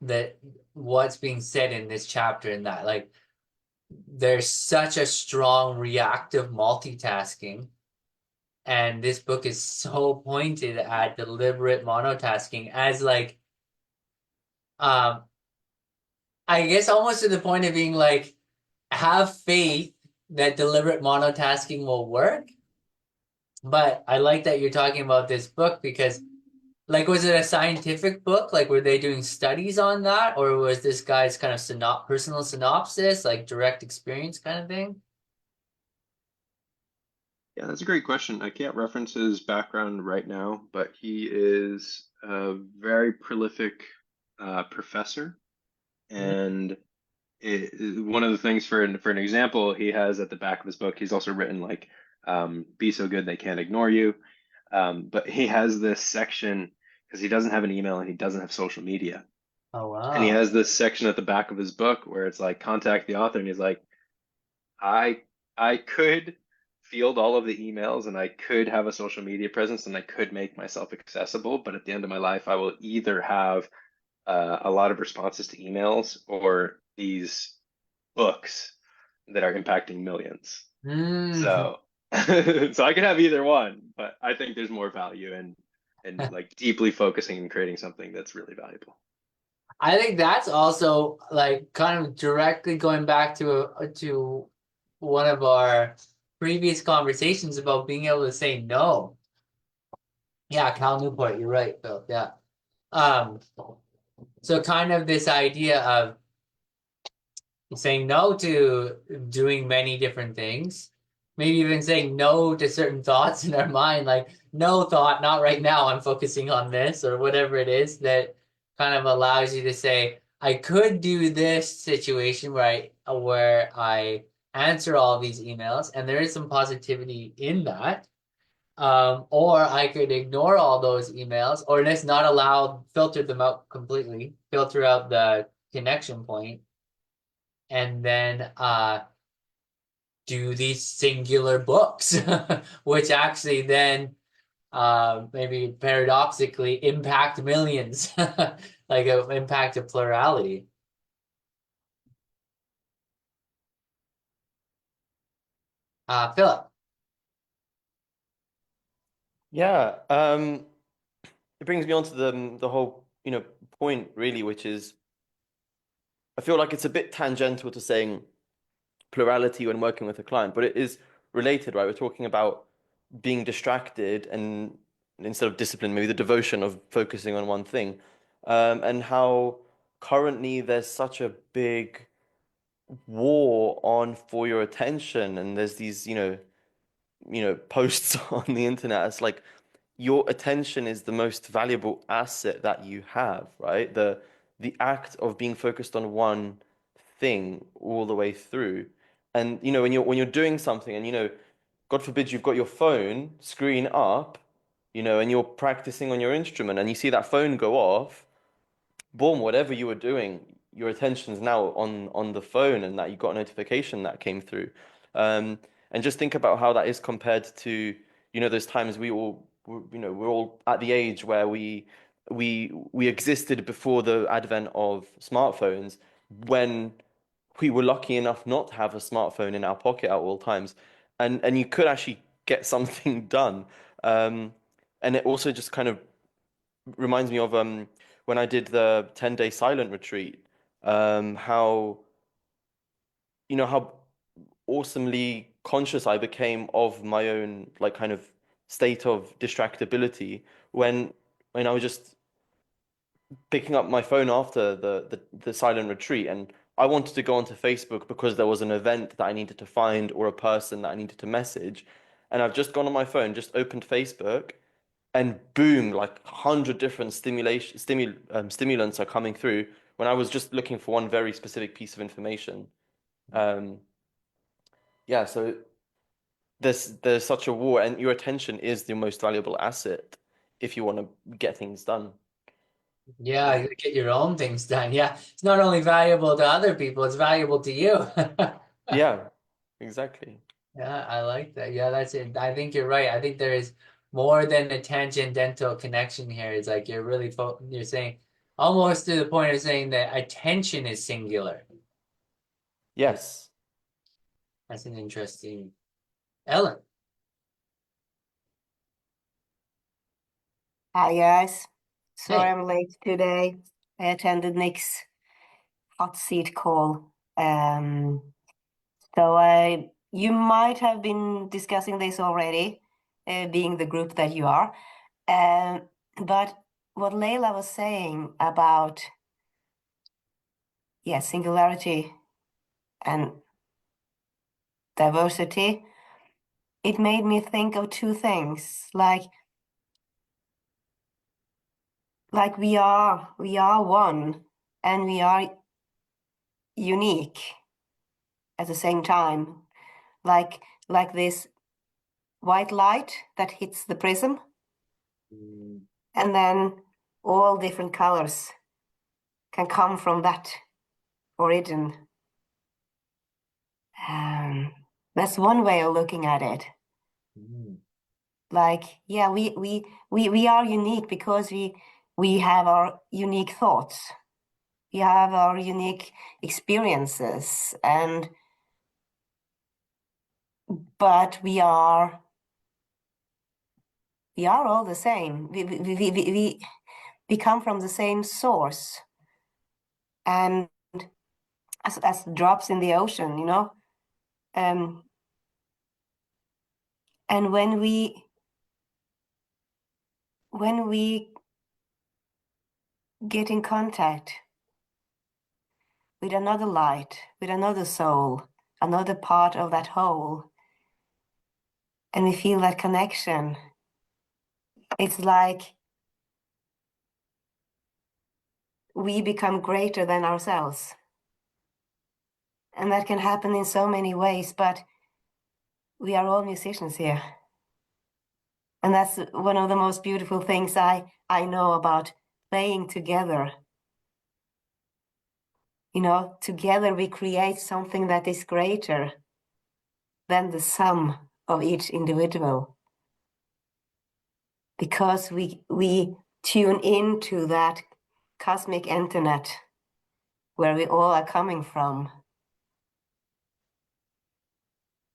what's being said in this chapter, and that like there's such a strong reactive multitasking, and this book is so pointed at deliberate monotasking as like I guess almost to the point of being like, have faith that deliberate monotasking will work. But I like that you're talking about this book because, like, was it a scientific book? Like, were they doing studies on that? Or was this guy's kind of personal synopsis, like direct experience kind of thing? Yeah, that's a great question. I can't reference his background right now, but he is a very prolific professor. And one of the things for an example, he has at the back of his book, he's also written like Be So Good They Can't Ignore You. But he has this section because he doesn't have an email and he doesn't have social media. Oh, wow. And he has this section at the back of his book where it's like contact the author, and he's like, I could field all of the emails and I could have a social media presence and I could make myself accessible, but at the end of my life, I will either have a lot of responses to emails or these books that are impacting millions. So so I could have either one, but I think there's more value in like deeply focusing and creating something that's really valuable. I think that's also like kind of directly going back to one of our previous conversations about being able to say no. Yeah, Cal Newport, you're right, Bill. Yeah. So kind of this idea of saying no to doing many different things, maybe even saying no to certain thoughts in our mind, like no thought, not right now, I'm focusing on this, or whatever it is that kind of allows you to say, I could do this situation where I answer all these emails, and there is some positivity in that. Or I could ignore all those emails, or just not allow, filter them out completely, filter out the connection point, and then do these singular books, which actually then maybe paradoxically impact millions, like an impact of plurality. Philip. Yeah, it brings me on to the whole, point really, which is I feel like it's a bit tangential to saying plurality when working with a client, but it is related, right? We're talking about being distracted and instead of discipline, maybe the devotion of focusing on one thing, and how currently there's such a big war on for your attention, and there's these, posts on the internet. It's like your attention is the most valuable asset that you have, right? The act of being focused on one thing all the way through. And when you're doing something and God forbid you've got your phone screen up, and you're practicing on your instrument and you see that phone go off, boom, whatever you were doing, your attention's now on the phone, and that you got a notification that came through. And just think about how that is compared to, those times we're all at the age where we existed before the advent of smartphones, when we were lucky enough not to have a smartphone in our pocket at all times, and you could actually get something done. And it also just kind of reminds me of when I did the 10-day silent retreat, how how awesomely conscious I became of my own like kind of state of distractibility when I was just picking up my phone after the silent retreat, and I wanted to go onto Facebook because there was an event that I needed to find or a person that I needed to message, and I've just gone on my phone, just opened Facebook, and boom, like 100 different stimulants are coming through when I was just looking for one very specific piece of information. Um, yeah, so there's such a war, and your attention is the most valuable asset if you want to get things done. Yeah, you gotta get your own things done. Yeah, it's not only valuable to other people, it's valuable to you. Yeah, exactly. Yeah, I like that. Yeah, that's it. I think you're right. I think there is more than a tangential connection here. It's like you're really you're saying almost to the point of saying that attention is singular. Yes. That's an interesting. Ellen. Hi guys. Sorry Hey. I'm late today. I attended Nick's hot seat call. So you might have been discussing this already, being the group that you are. But what Leila was saying about, yeah, singularity and diversity, it made me think of two things. Like we are one and we are unique at the same time. Like this white light that hits the prism, and then all different colors can come from that origin. That's one way of looking at it. Like, yeah, we are unique because we have our unique thoughts, we have our unique experiences, but we are all the same. We come from the same source, and as drops in the ocean, and when we get in contact with another light, with another soul, another part of that whole, and we feel that connection, it's like we become greater than ourselves. And that can happen in so many ways, but we are all musicians here. And that's one of the most beautiful things I know about playing together. You know, together we create something that is greater than the sum of each individual. Because we tune into that cosmic internet where we all are coming from.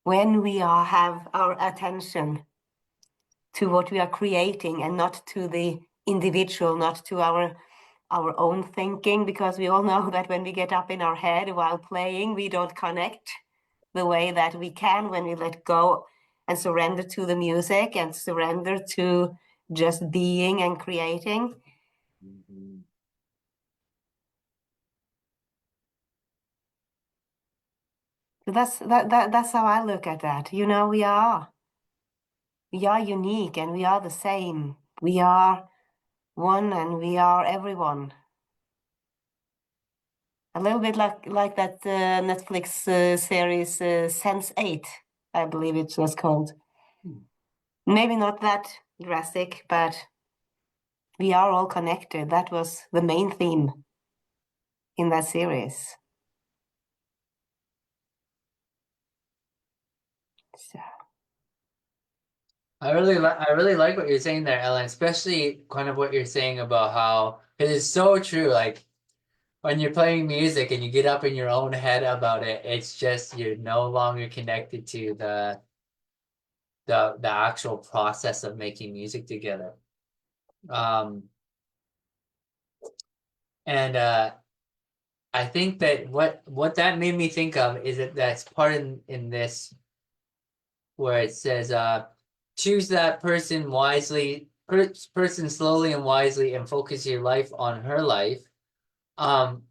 When we have our attention to what we are creating and not to the individual, not to our own thinking, because we all know that when we get up in our head while playing, we don't connect the way that we can when we let go and surrender to the music and surrender to just being and creating. Mhm. That's how I look at that. You know, we are unique and we are the same. We are one and we are everyone. A little bit like that Netflix series Sense8, I believe it was called. Maybe not that drastic, but we are all connected. That was the main theme in that series. So. I really like what you're saying there, Ellen, especially kind of what you're saying about how it is so true. Like when you're playing music and you get up in your own head about it, it's just you're no longer connected to the actual process of making music together. And I think that what that made me think of is that's part in this where it says choose that person wisely, person slowly and wisely, and focus your life on her life. Kind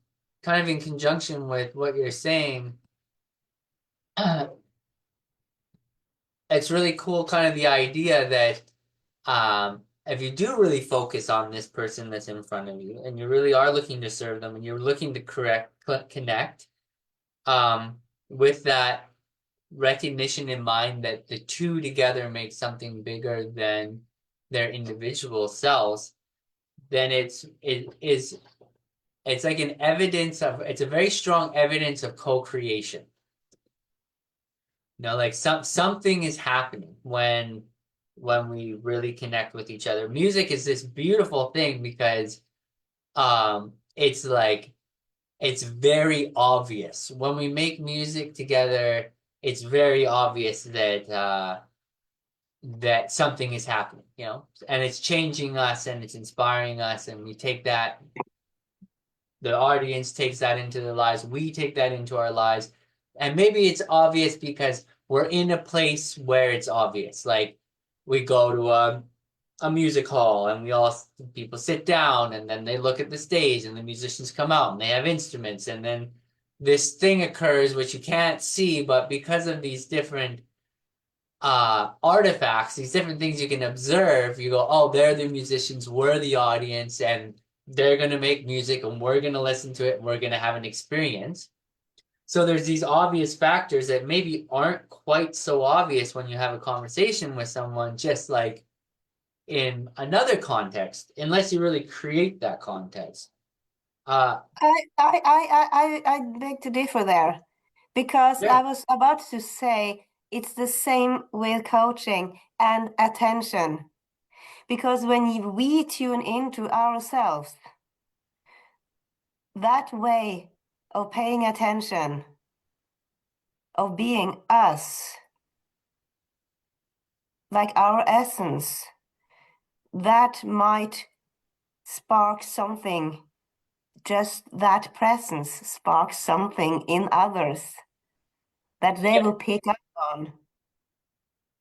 of in conjunction with what you're saying, it's really cool, kind of the idea that if you do really focus on this person that's in front of you, and you really are looking to serve them, and you're looking to connect, with that recognition in mind that the two together make something bigger than their individual selves, then it's like an evidence of it's a very strong evidence of co-creation. You know, like something is happening when we really connect with each other. Music is this beautiful thing because it's like it's very obvious. When we make music together, it's very obvious that that something is happening, you know, and it's changing us and it's inspiring us, and we take that, the audience takes that into their lives, we take that into our lives, and maybe it's obvious because we're in a place where it's obvious, like we go to a music hall and people sit down and then they look at the stage and the musicians come out and they have instruments, and then this thing occurs which you can't see, but because of these different artifacts, these different things you can observe, you go, oh, they're the musicians, we're the audience, and they're going to make music and we're going to listen to it and we're going to have an experience. So there's these obvious factors that maybe aren't quite so obvious when you have a conversation with someone, just like in another context, unless you really create that context. I beg to differ there, because Yeah. I was about to say it's the same with coaching and attention. Because when we tune into ourselves, that way of paying attention, of being us, like our essence, that might spark something. Just that presence sparks something in others that they will pick up on.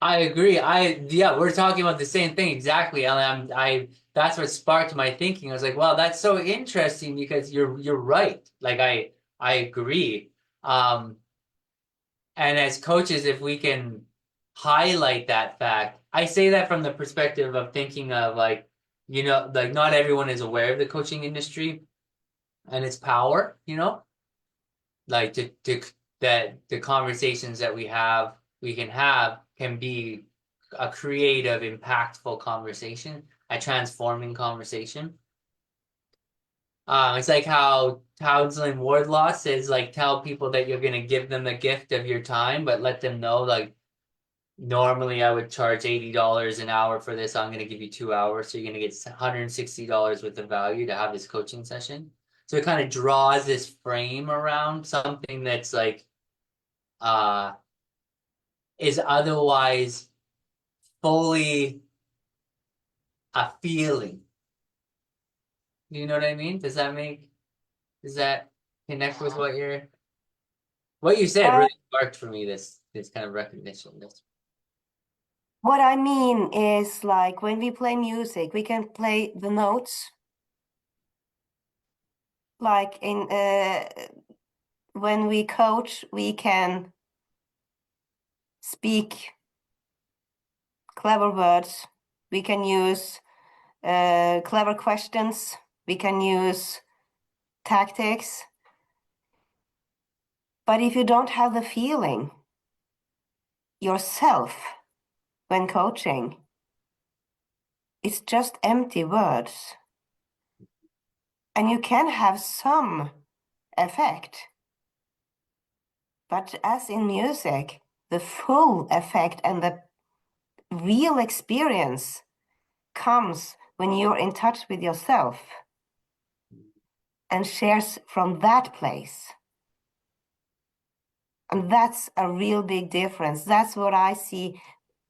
I agree. Yeah, we're talking about the same thing exactly. I that's what sparked my thinking. I was like, wow, that's so interesting because you're right. Like I agree. Um, and as coaches, if we can highlight that fact, I say that from the perspective of thinking of like, you know, like not everyone is aware of the coaching industry. and its power, you know, like that the conversations that we can be a creative, impactful conversation, a transforming conversation. It's like how Townsend Wardlaw says, like, tell people that you're gonna give them the gift of your time, but let them know, like, normally I would charge $80 an hour for this. I'm gonna give you 2 hours, so you're gonna get $160 worth of value to have this coaching session. So it kind of draws this frame around something that's like is otherwise fully a feeling. Do you know what I mean? Does that connect with what you said really sparked for me this kind of recognition. What I mean is, like, when we play music, we can play the notes. Like when we coach, we can speak clever words. We can use clever questions. We can use tactics. But if you don't have the feeling yourself when coaching, it's just empty words. And you can have some effect. But as in music, the full effect and the real experience comes when you're in touch with yourself and shares from that place. And that's a real big difference. That's what I see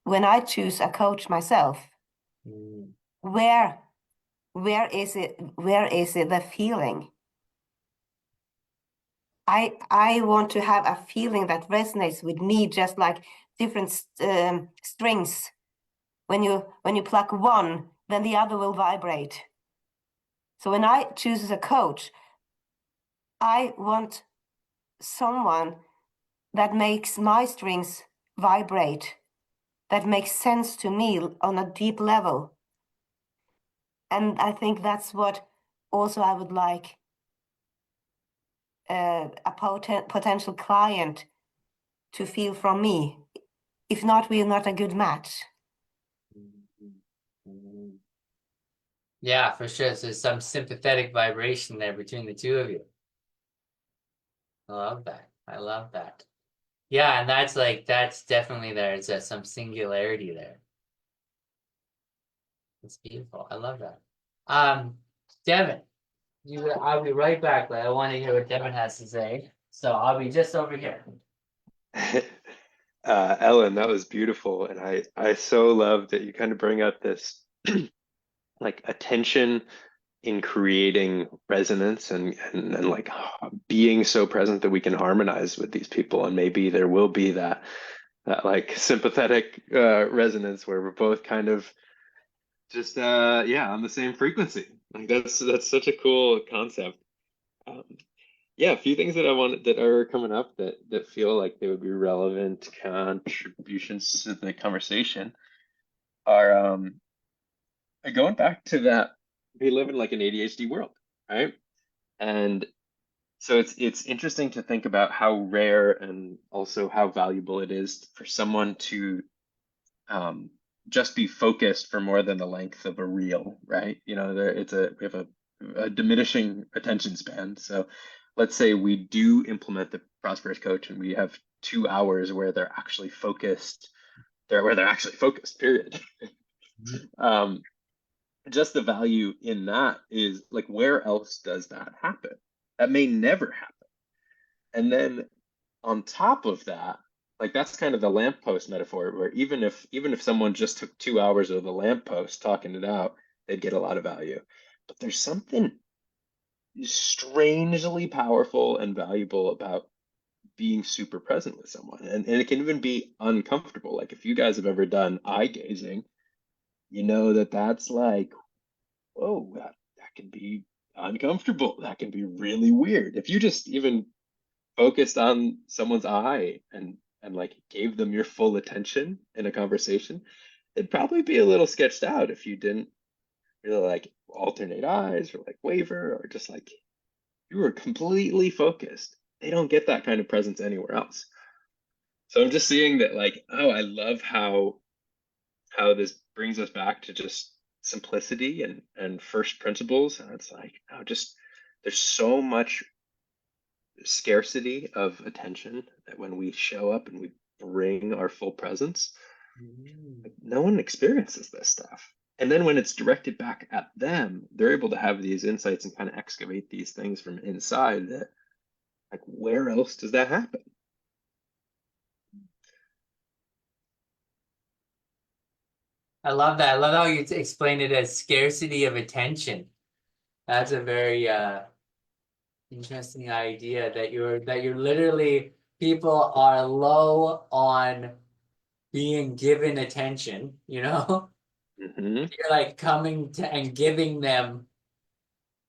when I choose a coach myself. Where is it the feeling? I want to have a feeling that resonates with me, just like different strings. When you pluck one, then the other will vibrate. So when I choose as a coach, I want someone that makes my strings vibrate, that makes sense to me on a deep level. And I think that's what also I would like a potential client to feel from me. If not, we're not a good match. Yeah, for sure. So there's some sympathetic vibration there between the two of you. I love that. I love that. Yeah, and that's definitely there. It's some singularity there. It's beautiful. I love that. Devin, I'll be right back, but I want to hear what Devin has to say. So I'll be just over here. Ellen, that was beautiful, and I so love that you kind of bring up this like attention in creating resonance and like being so present that we can harmonize with these people, and maybe there will be that like sympathetic resonance where we're both kind of just yeah, on the same frequency. Like that's such a cool concept. Yeah, a few things that I wanted that are coming up that feel like they would be relevant contributions to the conversation are going back to that we live in like an ADHD world, right? And so it's interesting to think about how rare and also how valuable it is for someone to just be focused for more than the length of a reel, right? You know, we have a diminishing attention span. So let's say we do implement the Prosperous coach and we have 2 hours where they're actually focused, period. Just the value in that is like, where else does that happen? That may never happen. And then on top of that, like that's kind of the lamppost metaphor, where even if someone just took 2 hours of the lamppost talking it out, they'd get a lot of value. But there's something strangely powerful and valuable about being super present with someone. And it can even be uncomfortable. Like if you guys have ever done eye gazing, you know that's like, whoa, that can be uncomfortable. That can be really weird. If you just even focused on someone's eye and like gave them your full attention in a conversation, it'd probably be a little sketched out if you didn't really like alternate eyes or like waver or just like You are completely focused. They don't get that kind of presence anywhere else. So I'm just seeing that, like, oh, I love how this brings us back to just simplicity and first principles. And it's like, oh, just there's so much scarcity of attention that when we show up and we bring our full presence, like, no one experiences this stuff. And then when it's directed back at them, they're able to have these insights and kind of excavate these things from inside that, like, where else does that happen? I love that. I love how you explain it as scarcity of attention. That's a very interesting idea that you're literally, people are low on being given attention, you know? Mm-hmm. You're like coming to and giving them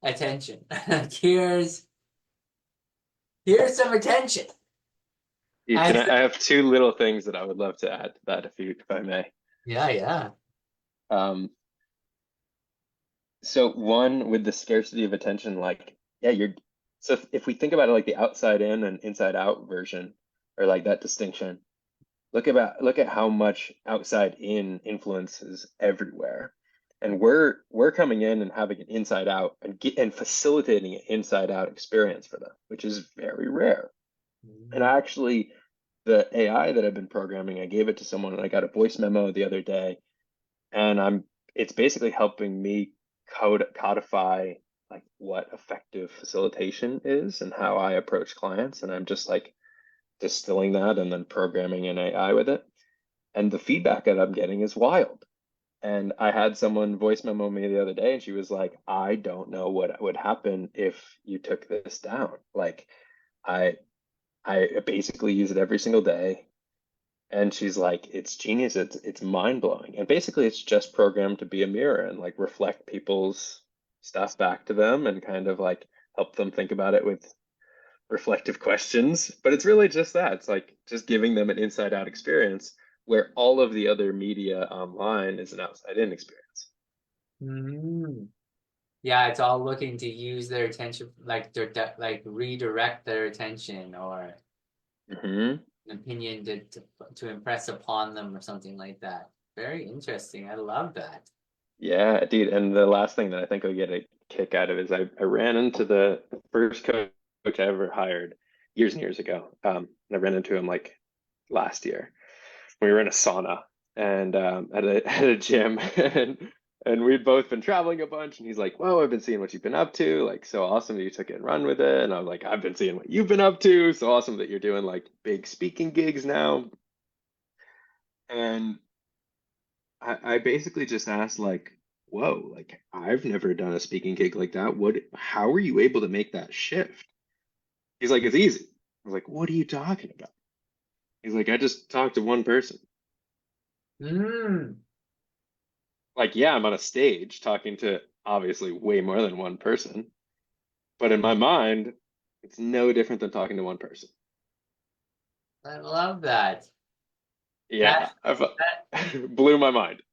attention. Like, here's some attention. I have two little things that I would love to add to that, if I may. Yeah. So one, with the scarcity of attention, like, yeah, so if we think about it like the outside in and inside out version, or like that distinction, look at how much outside in influence is everywhere. And we're coming in and having an inside out and facilitating an inside out experience for them, which is very rare. And actually, the AI that I've been programming, I gave it to someone and I got a voice memo the other day, and it's basically helping me codify like what effective facilitation is and how I approach clients. And I'm just like distilling that and then programming an AI with it. And the feedback that I'm getting is wild. And I had someone voice memo me the other day, and she was like, I don't know what would happen if you took this down. Like, I basically use it every single day. And she's like, it's genius. It's mind blowing. And basically it's just programmed to be a mirror and like reflect people's stuff back to them and kind of like help them think about it with reflective questions. But it's really just that. It's like just giving them an inside out experience where all of the other media online is an outside in experience. Yeah, it's all looking to use their attention, like redirect their attention or an opinion to impress upon them or something like that. Very interesting. I love that. Yeah, dude. And the last thing that I think I'll get a kick out of is I ran into the first coach I ever hired years and years ago. And I ran into him like last year. We were in a sauna and at a gym, and we'd both been traveling a bunch. And he's like, "Whoa, I've been seeing what you've been up to. Like, so awesome that you took it and run with it." And I was like, "I've been seeing what you've been up to. So awesome that you're doing like big speaking gigs now." And I basically just asked like, "Whoa, like I've never done a speaking gig like that. How are you able to make that shift?" He's like, "It's easy." I was like, "What are you talking about?" He's like, "I just talked to one person." Like, yeah, I'm on a stage talking to obviously way more than one person, but in my mind, it's no different than talking to one person. I love that. Yeah, blew my mind.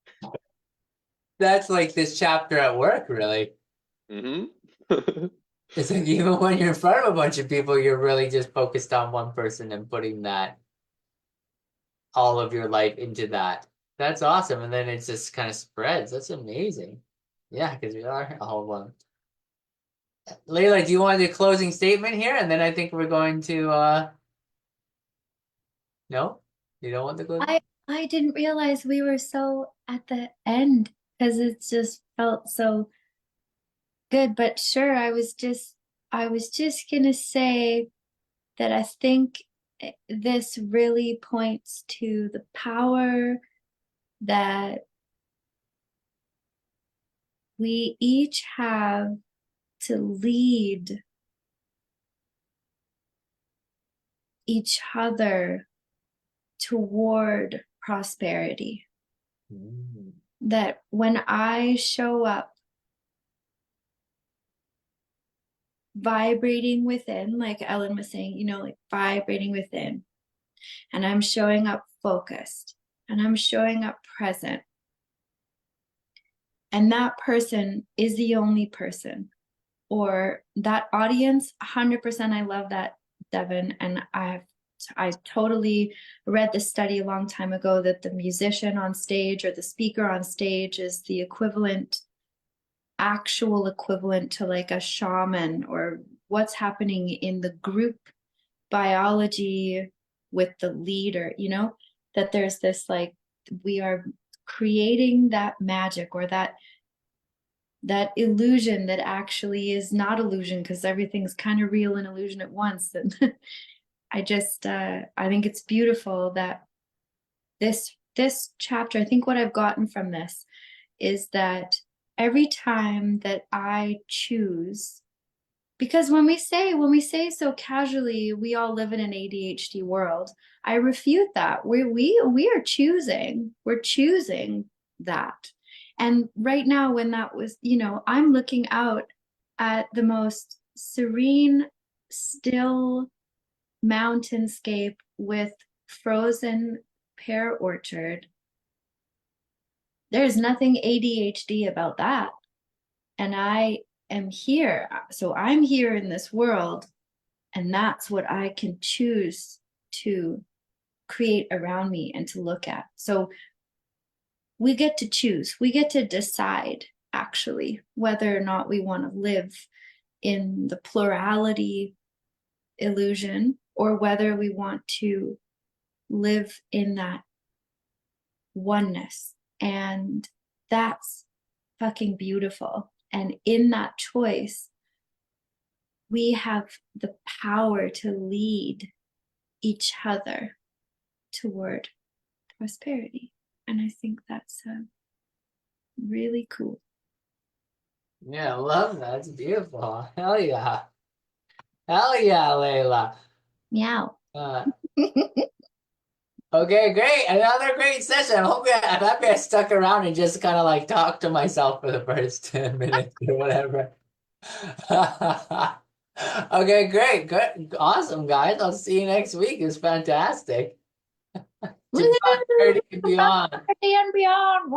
That's like this chapter at work, really. It's like even when you're in front of a bunch of people, you're really just focused on one person and putting that all of your life into that. That's awesome. And then it just kind of spreads. That's amazing. Yeah, because we are all one. Layla, do you want to do a closing statement here? And then I think we're going to no? You don't want the closing? I didn't realize we were so at the end because it just felt so good. But sure, I was just gonna say that I think this really points to the power that we each have to lead each other toward prosperity. That when I show up vibrating within, like Ellen was saying, like vibrating within, and I'm showing up focused and I'm showing up present, and that person is the only person, or that audience, 100%. I love that, Devin. And I totally read the study a long time ago that the musician on stage or the speaker on stage is the actual equivalent to like a shaman, or what's happening in the group biology with the leader, that there's this like, we are creating that magic or that illusion that actually is not illusion, because everything's kind of real and illusion at once. And I think it's beautiful that this chapter, I think what I've gotten from this is that every time that I choose, because when we say so casually, we all live in an ADHD world, I refute that. We are choosing. We're choosing that. And right now, when that was, I'm looking out at the most serene, still mountainscape with frozen pear orchard. There's nothing ADHD about that. And I am here. So I'm here in this world, and that's what I can choose to create around me and to look at. So we get to choose. We get to decide, actually, whether or not we want to live in the plurality illusion, or whether we want to live in that oneness. And that's fucking beautiful. And in that choice, we have the power to lead each other toward prosperity. And I think that's really cool. Yeah, I love that. It's beautiful. Hell yeah. Hell yeah, Layla. Meow. Okay, great. Another great session. I'm happy I stuck around and just kind of like talked to myself for the first 10 minutes or whatever. Okay, great. Good. Awesome, guys. I'll see you next week. It's fantastic. To prosperity and beyond. And beyond.